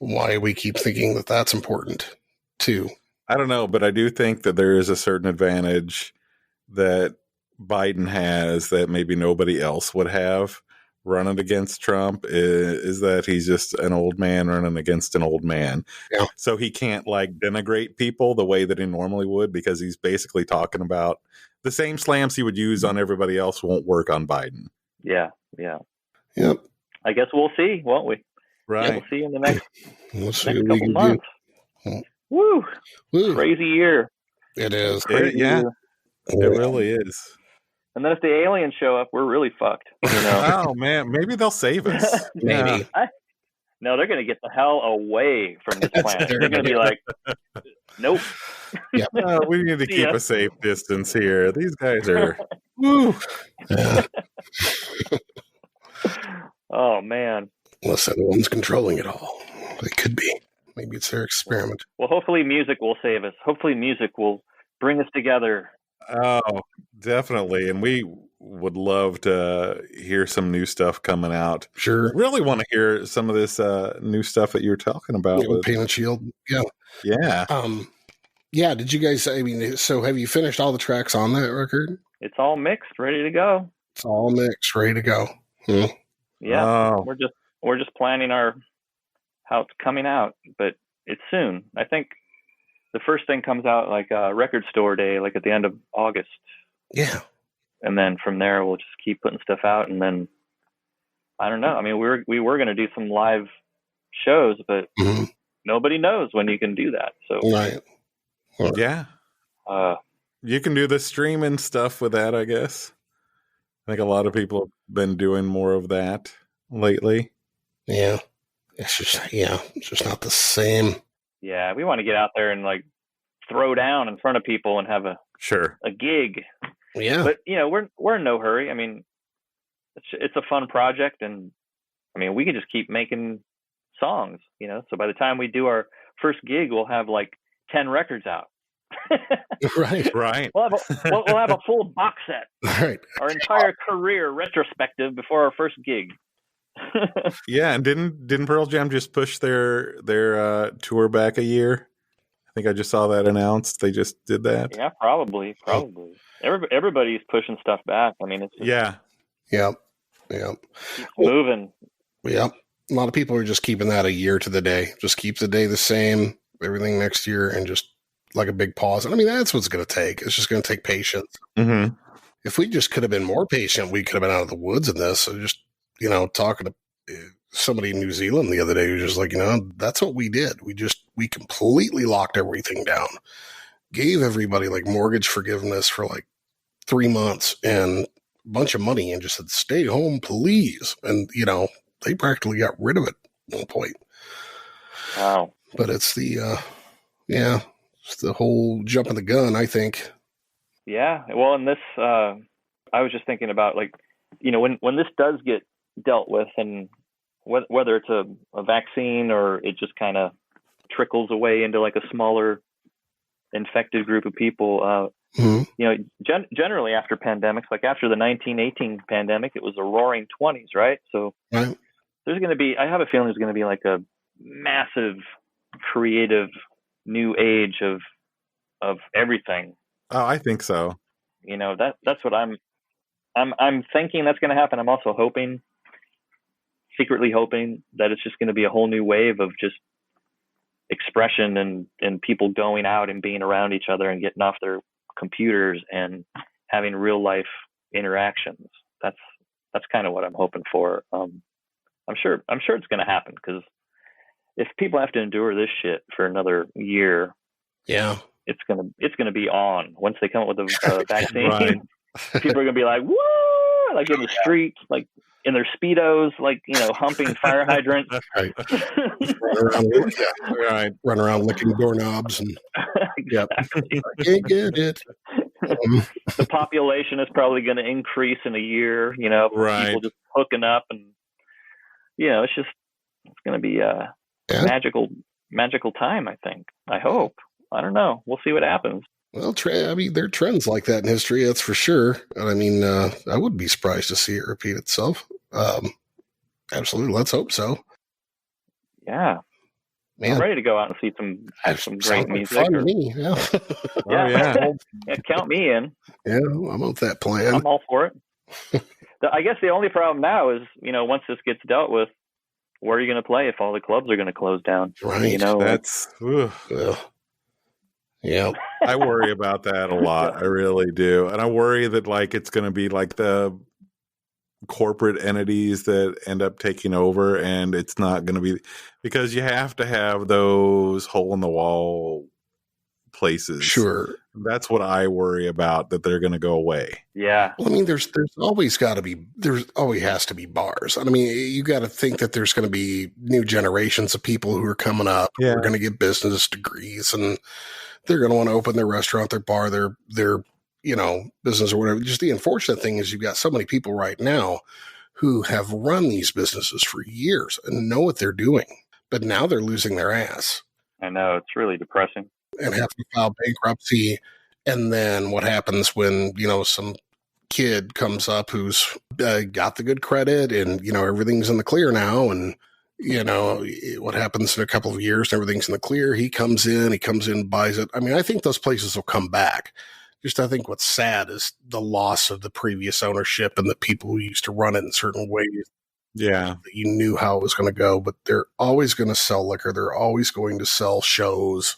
why we keep thinking that that's important too. I don't know, but I do think that there is a certain advantage that Biden has that maybe nobody else would have running against Trump is that he's just an old man running against an old man. Yeah. So he can't like denigrate people the way that he normally would, because he's basically talking about the same slams he would use on everybody else won't work on Biden. Yeah. Yep. I guess we'll see, won't we? Right. Yeah, we'll see in the next See next what we couple can months. do. Woo! Woo. Crazy year. It is. Crazy Yeah. year. It really is. And then if the aliens show up, we're really fucked. You know? Oh man, maybe they'll save us. Maybe. No, they're going to get the hell away from this planet. They're going to be like, nope. Yeah. We need to keep a safe distance here. These guys are. Woo. Yeah. Oh man. Unless everyone's controlling it all. It could be. Maybe it's their experiment. Well, hopefully music will save us. Hopefully music will bring us together. Oh, definitely. And we would love to hear some new stuff coming out. Sure. Really want to hear some of this new stuff that you were talking about. Yeah, with Pain and Shield. Yeah. Yeah. Yeah. Did you guys, so have you finished all the tracks on that record? It's all mixed, ready to go. It's all mixed, ready to go. Yeah. Oh. We're just planning how it's coming out, but it's soon. I think the first thing comes out like record store day, like at the end of August. Yeah. And then from there, we'll just keep putting stuff out. And then, I don't know. I mean, we were going to do some live shows, but nobody knows when you can do that. So, right. Yeah. You can do the streaming stuff with that, I guess. I think a lot of people have been doing more of that lately. Yeah. It's just not the same. Yeah, we want to get out there and like throw down in front of people and have a gig. Yeah. But we're in no hurry. I mean, it's a fun project, and I mean, we can just keep making songs. So by the time we do our first gig, we'll have like 10 records out. Right. We'll have a full box set. Right. Our entire career retrospective before our first gig. Yeah, and didn't Pearl Jam just push their tour back a year? I think I just saw that announced. They just did that. Yeah, probably. Everybody's pushing stuff back. I mean, it's just, Yep. keeps moving. Yep. A lot of people are just keeping that a year to the day. Just keep the day the same, everything next year, and just like a big pause. And I mean, that's what it's going to take. It's just going to take patience. Mm-hmm. If we just could have been more patient, we could have been out of the woods in this. So just talking to somebody in New Zealand the other day who was just like, that's what we did. We completely locked everything down, gave everybody like mortgage forgiveness for like 3 months and a bunch of money, and just said, stay home, please. And, they practically got rid of it at one point. Wow. But it's it's the whole jumping the gun, I think. Yeah. Well, and this, I was just thinking about like, when this does get dealt with, and whether it's a vaccine or it just kind of trickles away into like a smaller infected group of people, generally after pandemics, like after the 1918 pandemic, it was a roaring 20s, right? So there's going to be, I have a feeling there's going to be like a massive creative new age of everything. Oh, I think so. That's what I'm thinking that's going to happen. I'm also secretly hoping that it's just going to be a whole new wave of just expression and people going out and being around each other and getting off their computers and having real life interactions. That's kind of what I'm hoping for. I'm sure it's going to happen, because if people have to endure this shit for another year, it's gonna be on once they come up with a vaccine. Right. People are gonna be like, woo, like in the streets, like in their Speedos, like humping fire hydrants. Right. Run around licking doorknobs and exactly. I can't get it. The population is probably going to increase in a year. People just hooking up, and it's going to be a magical time. I think. I hope. I don't know. We'll see what happens. Well, there are trends like that in history, that's for sure. And I mean, I wouldn't be surprised to see it repeat itself. Absolutely. Let's hope so. Yeah. Man, I'm ready to go out and see some great music. Fun to me. Yeah. Yeah, count me in. Yeah, I'm on that plan. I'm all for it. I guess the only problem now is, once this gets dealt with, where are you going to play if all the clubs are going to close down? Right. That's, yeah. I worry about that a lot. I really do. And I worry that it's going to be like the corporate entities that end up taking over, and it's not going to be, because you have to have those hole in the wall places. Sure. That's what I worry about, that they're going to go away. Yeah. Well, I mean, there's always has to be bars. I mean, you got to think that there's going to be new generations of people who are coming up who are going to get business degrees, and they're going to want to open their restaurant, their bar, their business or whatever. Just the unfortunate thing is you've got so many people right now who have run these businesses for years and know what they're doing, but now they're losing their ass. I know, it's really depressing. And have to file bankruptcy. And then what happens when, some kid comes up who's got the good credit and, everything's in the clear now. And, what happens in a couple of years and everything's in the clear. He comes in, buys it. I mean, I think those places will come back. Just, I think what's sad is the loss of the previous ownership and the people who used to run it in certain ways. Yeah. You knew how it was going to go, but they're always going to sell liquor. They're always going to sell shows.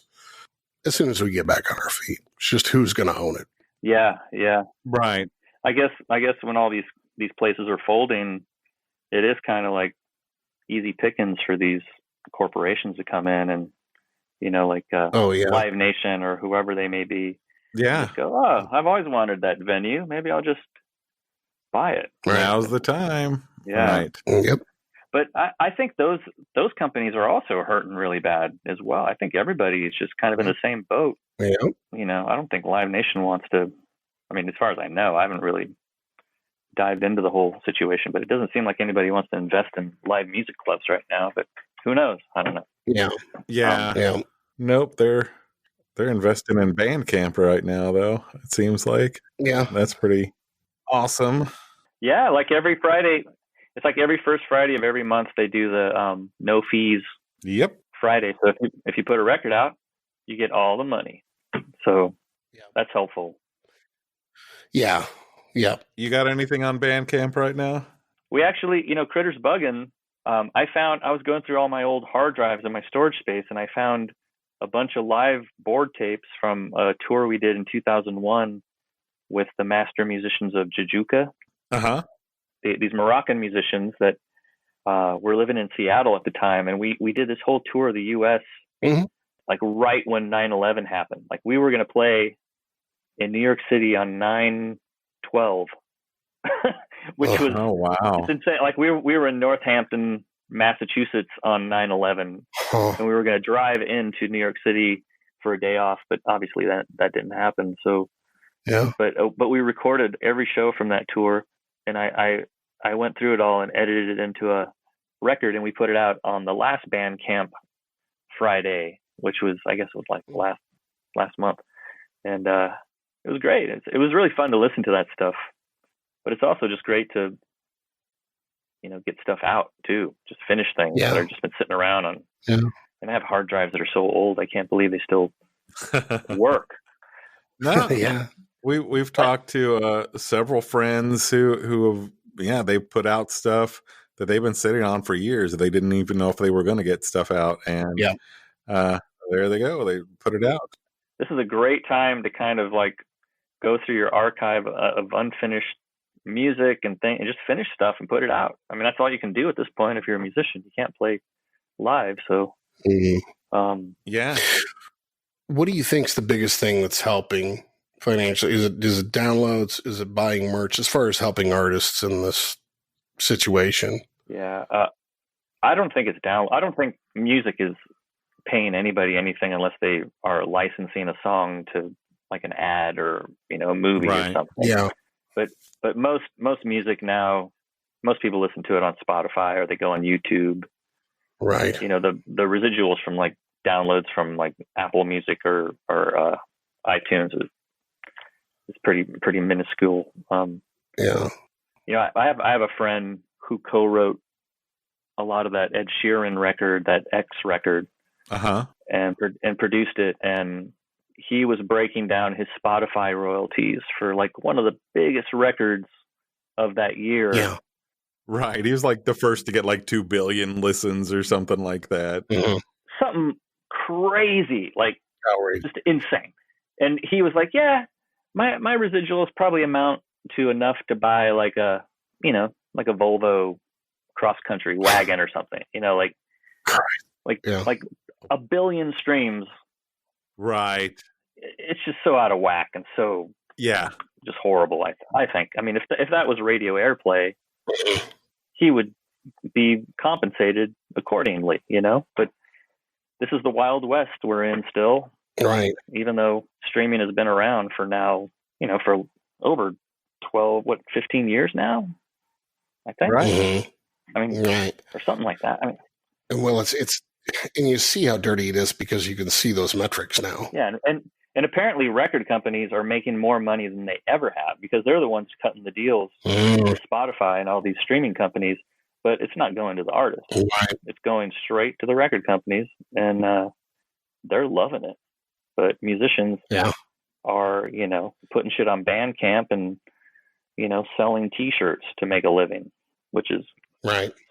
As soon as we get back on our feet, it's just who's going to own it. Yeah. Right. I guess when all these places are folding, it is kind of like easy pickings for these corporations to come in and, Live Nation or whoever they may be. Yeah. Just go, I've always wanted that venue. Maybe I'll just buy it. Right. Now's the time. Yeah. Right. Yep. But I think those companies are also hurting really bad as well. I think everybody is just kind of in the same boat. Yeah. I don't think Live Nation wants to. I mean, as far as I know, I haven't really dived into the whole situation, but it doesn't seem like anybody wants to invest in live music clubs right now. But who knows? I don't know. Yeah. Yeah. Nope. They're investing in Bandcamp right now, though. It seems like. Yeah. That's pretty awesome. Yeah, like every Friday. It's like every first Friday of every month they do the no fees Friday. So if you put a record out, you get all the money. So that's helpful. Yeah. Yeah. You got anything on Bandcamp right now? We actually, Critters Buggin', I was going through all my old hard drives in my storage space, and I found a bunch of live board tapes from a tour we did in 2001 with the master musicians of Jajuka. Uh-huh. These Moroccan musicians that were living in Seattle at the time. And we did this whole tour of the U.S. Like right when 9/11 happened. Like we were going to play in New York City on 9/12, which was it's insane. Like we were in Northampton, Massachusetts on 9/11, and we were going to drive into New York City for a day off, but obviously that didn't happen. So but we recorded every show from that tour, and I went through it all and edited it into a record, and we put it out on the last Bandcamp Friday, which was, I guess it was like last month. And it was great. It was really fun to listen to that stuff, but it's also just great to, get stuff out too, just finish things that are just been sitting around on, and I have hard drives that are so old. I can't believe they still work. No. We've talked to several friends who have, they've put out stuff that they've been sitting on for years. They didn't even know if they were going to get stuff out. And there they go. They put it out. This is a great time to kind of like go through your archive of unfinished music and just finish stuff and put it out. I mean, that's all you can do at this point if you're a musician. You can't play live. So, What do you think's the biggest thing that's helping financially? Is it downloads? Is it buying merch? As far as helping artists in this situation? Yeah, I don't think it's down. I don't think music is paying anybody anything unless they are licensing a song to like an ad or a movie or something. Yeah. But most music now, most people listen to it on Spotify or they go on YouTube. Right. The residuals from like downloads from like Apple Music or iTunes is pretty minuscule. I have a friend who co-wrote a lot of that Ed Sheeran record, that X record. and produced it, and he was breaking down his Spotify royalties for like one of the biggest records of that year. Yeah. Right. He was like the first to get like 2 billion listens or something like that. Mm-hmm. Something crazy, like Outrageous. just insane. And he was like, yeah, my residuals probably amount to enough to buy like a Volvo cross-country wagon or something, like like 1 billion streams. Right. It's just so out of whack and so just horrible. I think. I mean, if that was radio airplay, he would be compensated accordingly, But this is the Wild West we're in still. Right. Even though streaming has been around for now, for over 15 years now, I think. Right. Mm-hmm. I mean, or something like that. I mean, well, it's, and you see how dirty it is because you can see those metrics now. Yeah. And apparently record companies are making more money than they ever have because they're the ones cutting the deals with Spotify and all these streaming companies, but it's not going to the artists. Right. It's going straight to the record companies, and they're loving it. But musicians are, putting shit on Bandcamp and, selling T-shirts to make a living, which is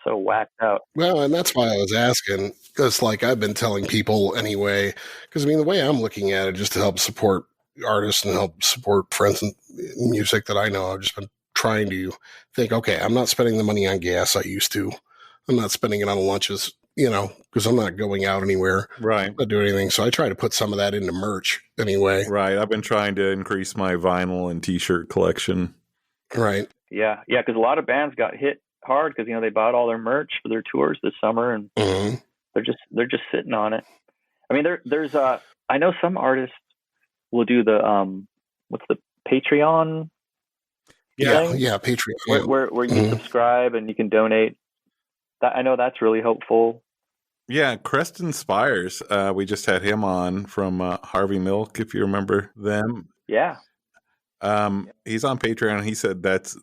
so whacked out. Well, and that's why I was asking, because like I've been telling people anyway, because I mean, the way I'm looking at it, just to help support artists and help support friends in music that I know, I've just been trying to think, okay, I'm not spending the money on gas I used to. I'm not spending it on lunches, because I'm not going out anywhere. Right. I'm not doing anything. So I try to put some of that into merch anyway. Right. I've been trying to increase my vinyl and T-shirt collection. Right. Yeah. Yeah. Because a lot of bands got hit hard because they bought all their merch for their tours this summer, and they're just sitting on it. I mean, there's I know some artists will do the what's the Patreon? Yeah, Patreon. Where you subscribe and you can donate. That I know that's really helpful. Yeah, Creston Spires. We just had him on from Harvey Milk, if you remember them. Yeah. He's on Patreon, and he said that's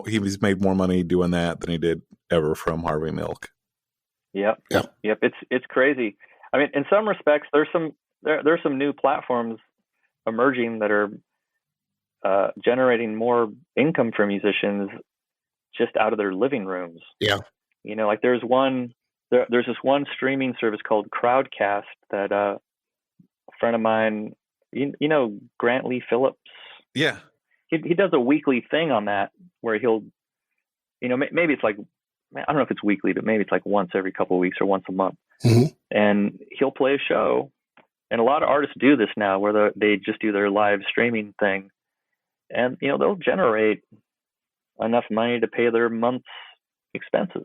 he's made more money doing that than he did ever from Harvey Milk. Yep. It's crazy. I mean, in some respects, there's some new platforms emerging that are generating more income for musicians just out of their living rooms. Yeah. Like there's this one streaming service called Crowdcast that a friend of mine, Grant Lee Phillips. Yeah. He does a weekly thing on that where he'll, maybe it's like, I don't know if it's weekly, but maybe it's like once every couple of weeks or once a month. Mm-hmm. And he'll play a show. And a lot of artists do this now where they just do their live streaming thing. And, they'll generate enough money to pay their month's expenses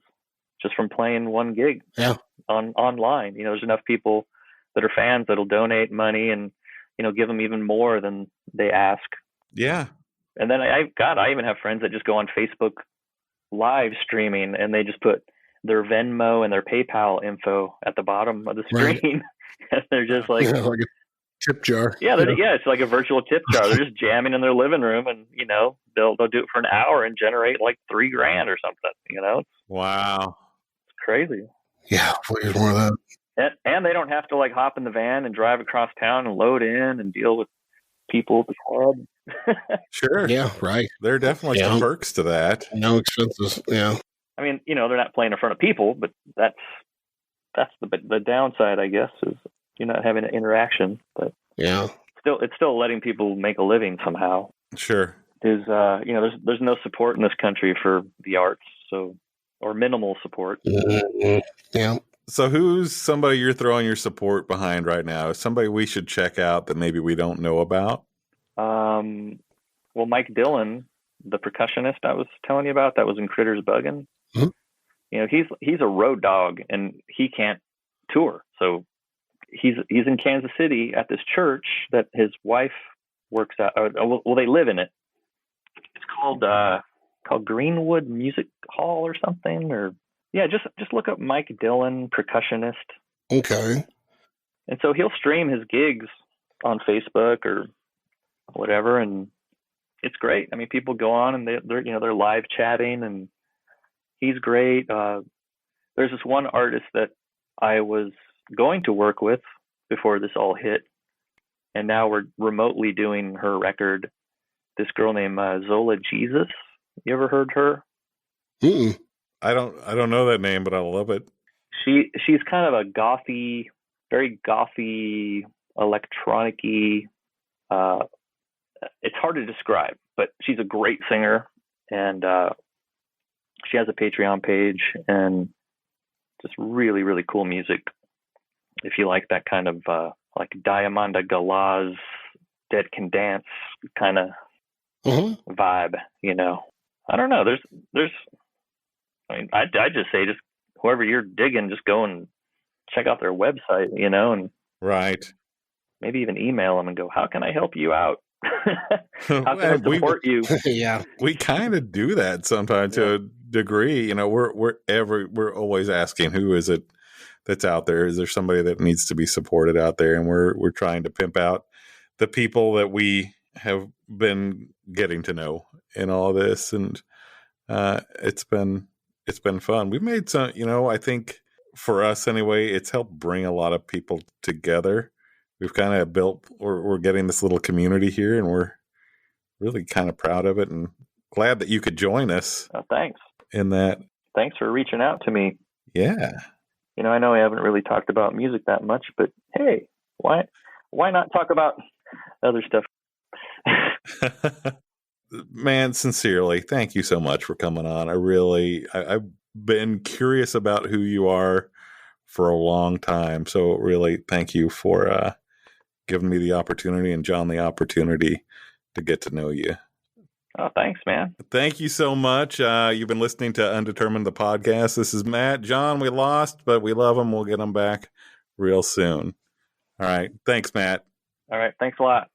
just from playing one gig online. There's enough people that are fans that'll donate money and, give them even more than they ask. Yeah. And then I even have friends that just go on Facebook live streaming and they just put their Venmo and their PayPal info at the bottom of the screen. And they're just like a tip jar. Yeah, it's like a virtual tip jar. They're just jamming in their living room, and they'll do it for an hour and generate like $3,000 or something. Wow, it's crazy. Yeah, please more of that. And they don't have to like hop in the van and drive across town and load in and deal with people at the club. Sure. Yeah, right. There are definitely some perks to that. No expenses. Yeah. I mean, they're not playing in front of people, but that's the downside, I guess, is you're not having an interaction. But it's still letting people make a living somehow. Sure. There's no support in this country for the arts, or minimal support. Mm-hmm. Yeah. So who's somebody you're throwing your support behind right now? Somebody we should check out that maybe we don't know about? Well, Mike Dillon, the percussionist I was telling you about, that was in Critters Buggin'. Mm-hmm. He's a road dog and he can't tour. So he's in Kansas City at this church that his wife works at. Well, they live in it. It's called Greenwood Music Hall or something, or just look up Mike Dillon, percussionist. Okay. And so he'll stream his gigs on Facebook or whatever, and it's great. I mean, people go on and they're live chatting, and he's great. There's this one artist that I was going to work with before this all hit. And now we're remotely doing her record. This girl named Zola Jesus. You ever heard her? Mm-mm. I don't know that name, but I love it. She's kind of a gothy, very gothy, electronic-y. It's hard to describe, but she's a great singer, and she has a Patreon page, and just really, really cool music. If you like that kind of like Diamanda Galaz, Dead Can Dance kind of vibe, you know. I don't know. I mean, I just say, just whoever you're digging, just go and check out their website, you know, and right. Maybe even email them and go, how can I help you out? How can I support you? Yeah, we kind of do that sometimes to a degree. You know, we're always asking, who is it that's out there? Is there somebody that needs to be supported out there? And we're trying to pimp out the people that we have been getting to know in all this, and it's been fun. We've made some, you know, I think for us anyway, it's helped bring a lot of people together. We've kind of built, we're getting this little community here, and we're really kind of proud of it, and glad that you could join us. Oh, thanks. In that. Thanks for reaching out to me. Yeah. You know, I know we haven't really talked about music that much, but hey, why not talk about other stuff? Man, sincerely, thank you so much for coming on. I've been curious about who you are for a long time. So really, thank you for giving me the opportunity and John the opportunity to get to know you. Oh, thanks, man. Thank you so much. You've been listening to Undetermined, the podcast. This is Matt. John, we lost, but we love him. We'll get him back real soon. All right. Thanks, Matt. All right. Thanks a lot.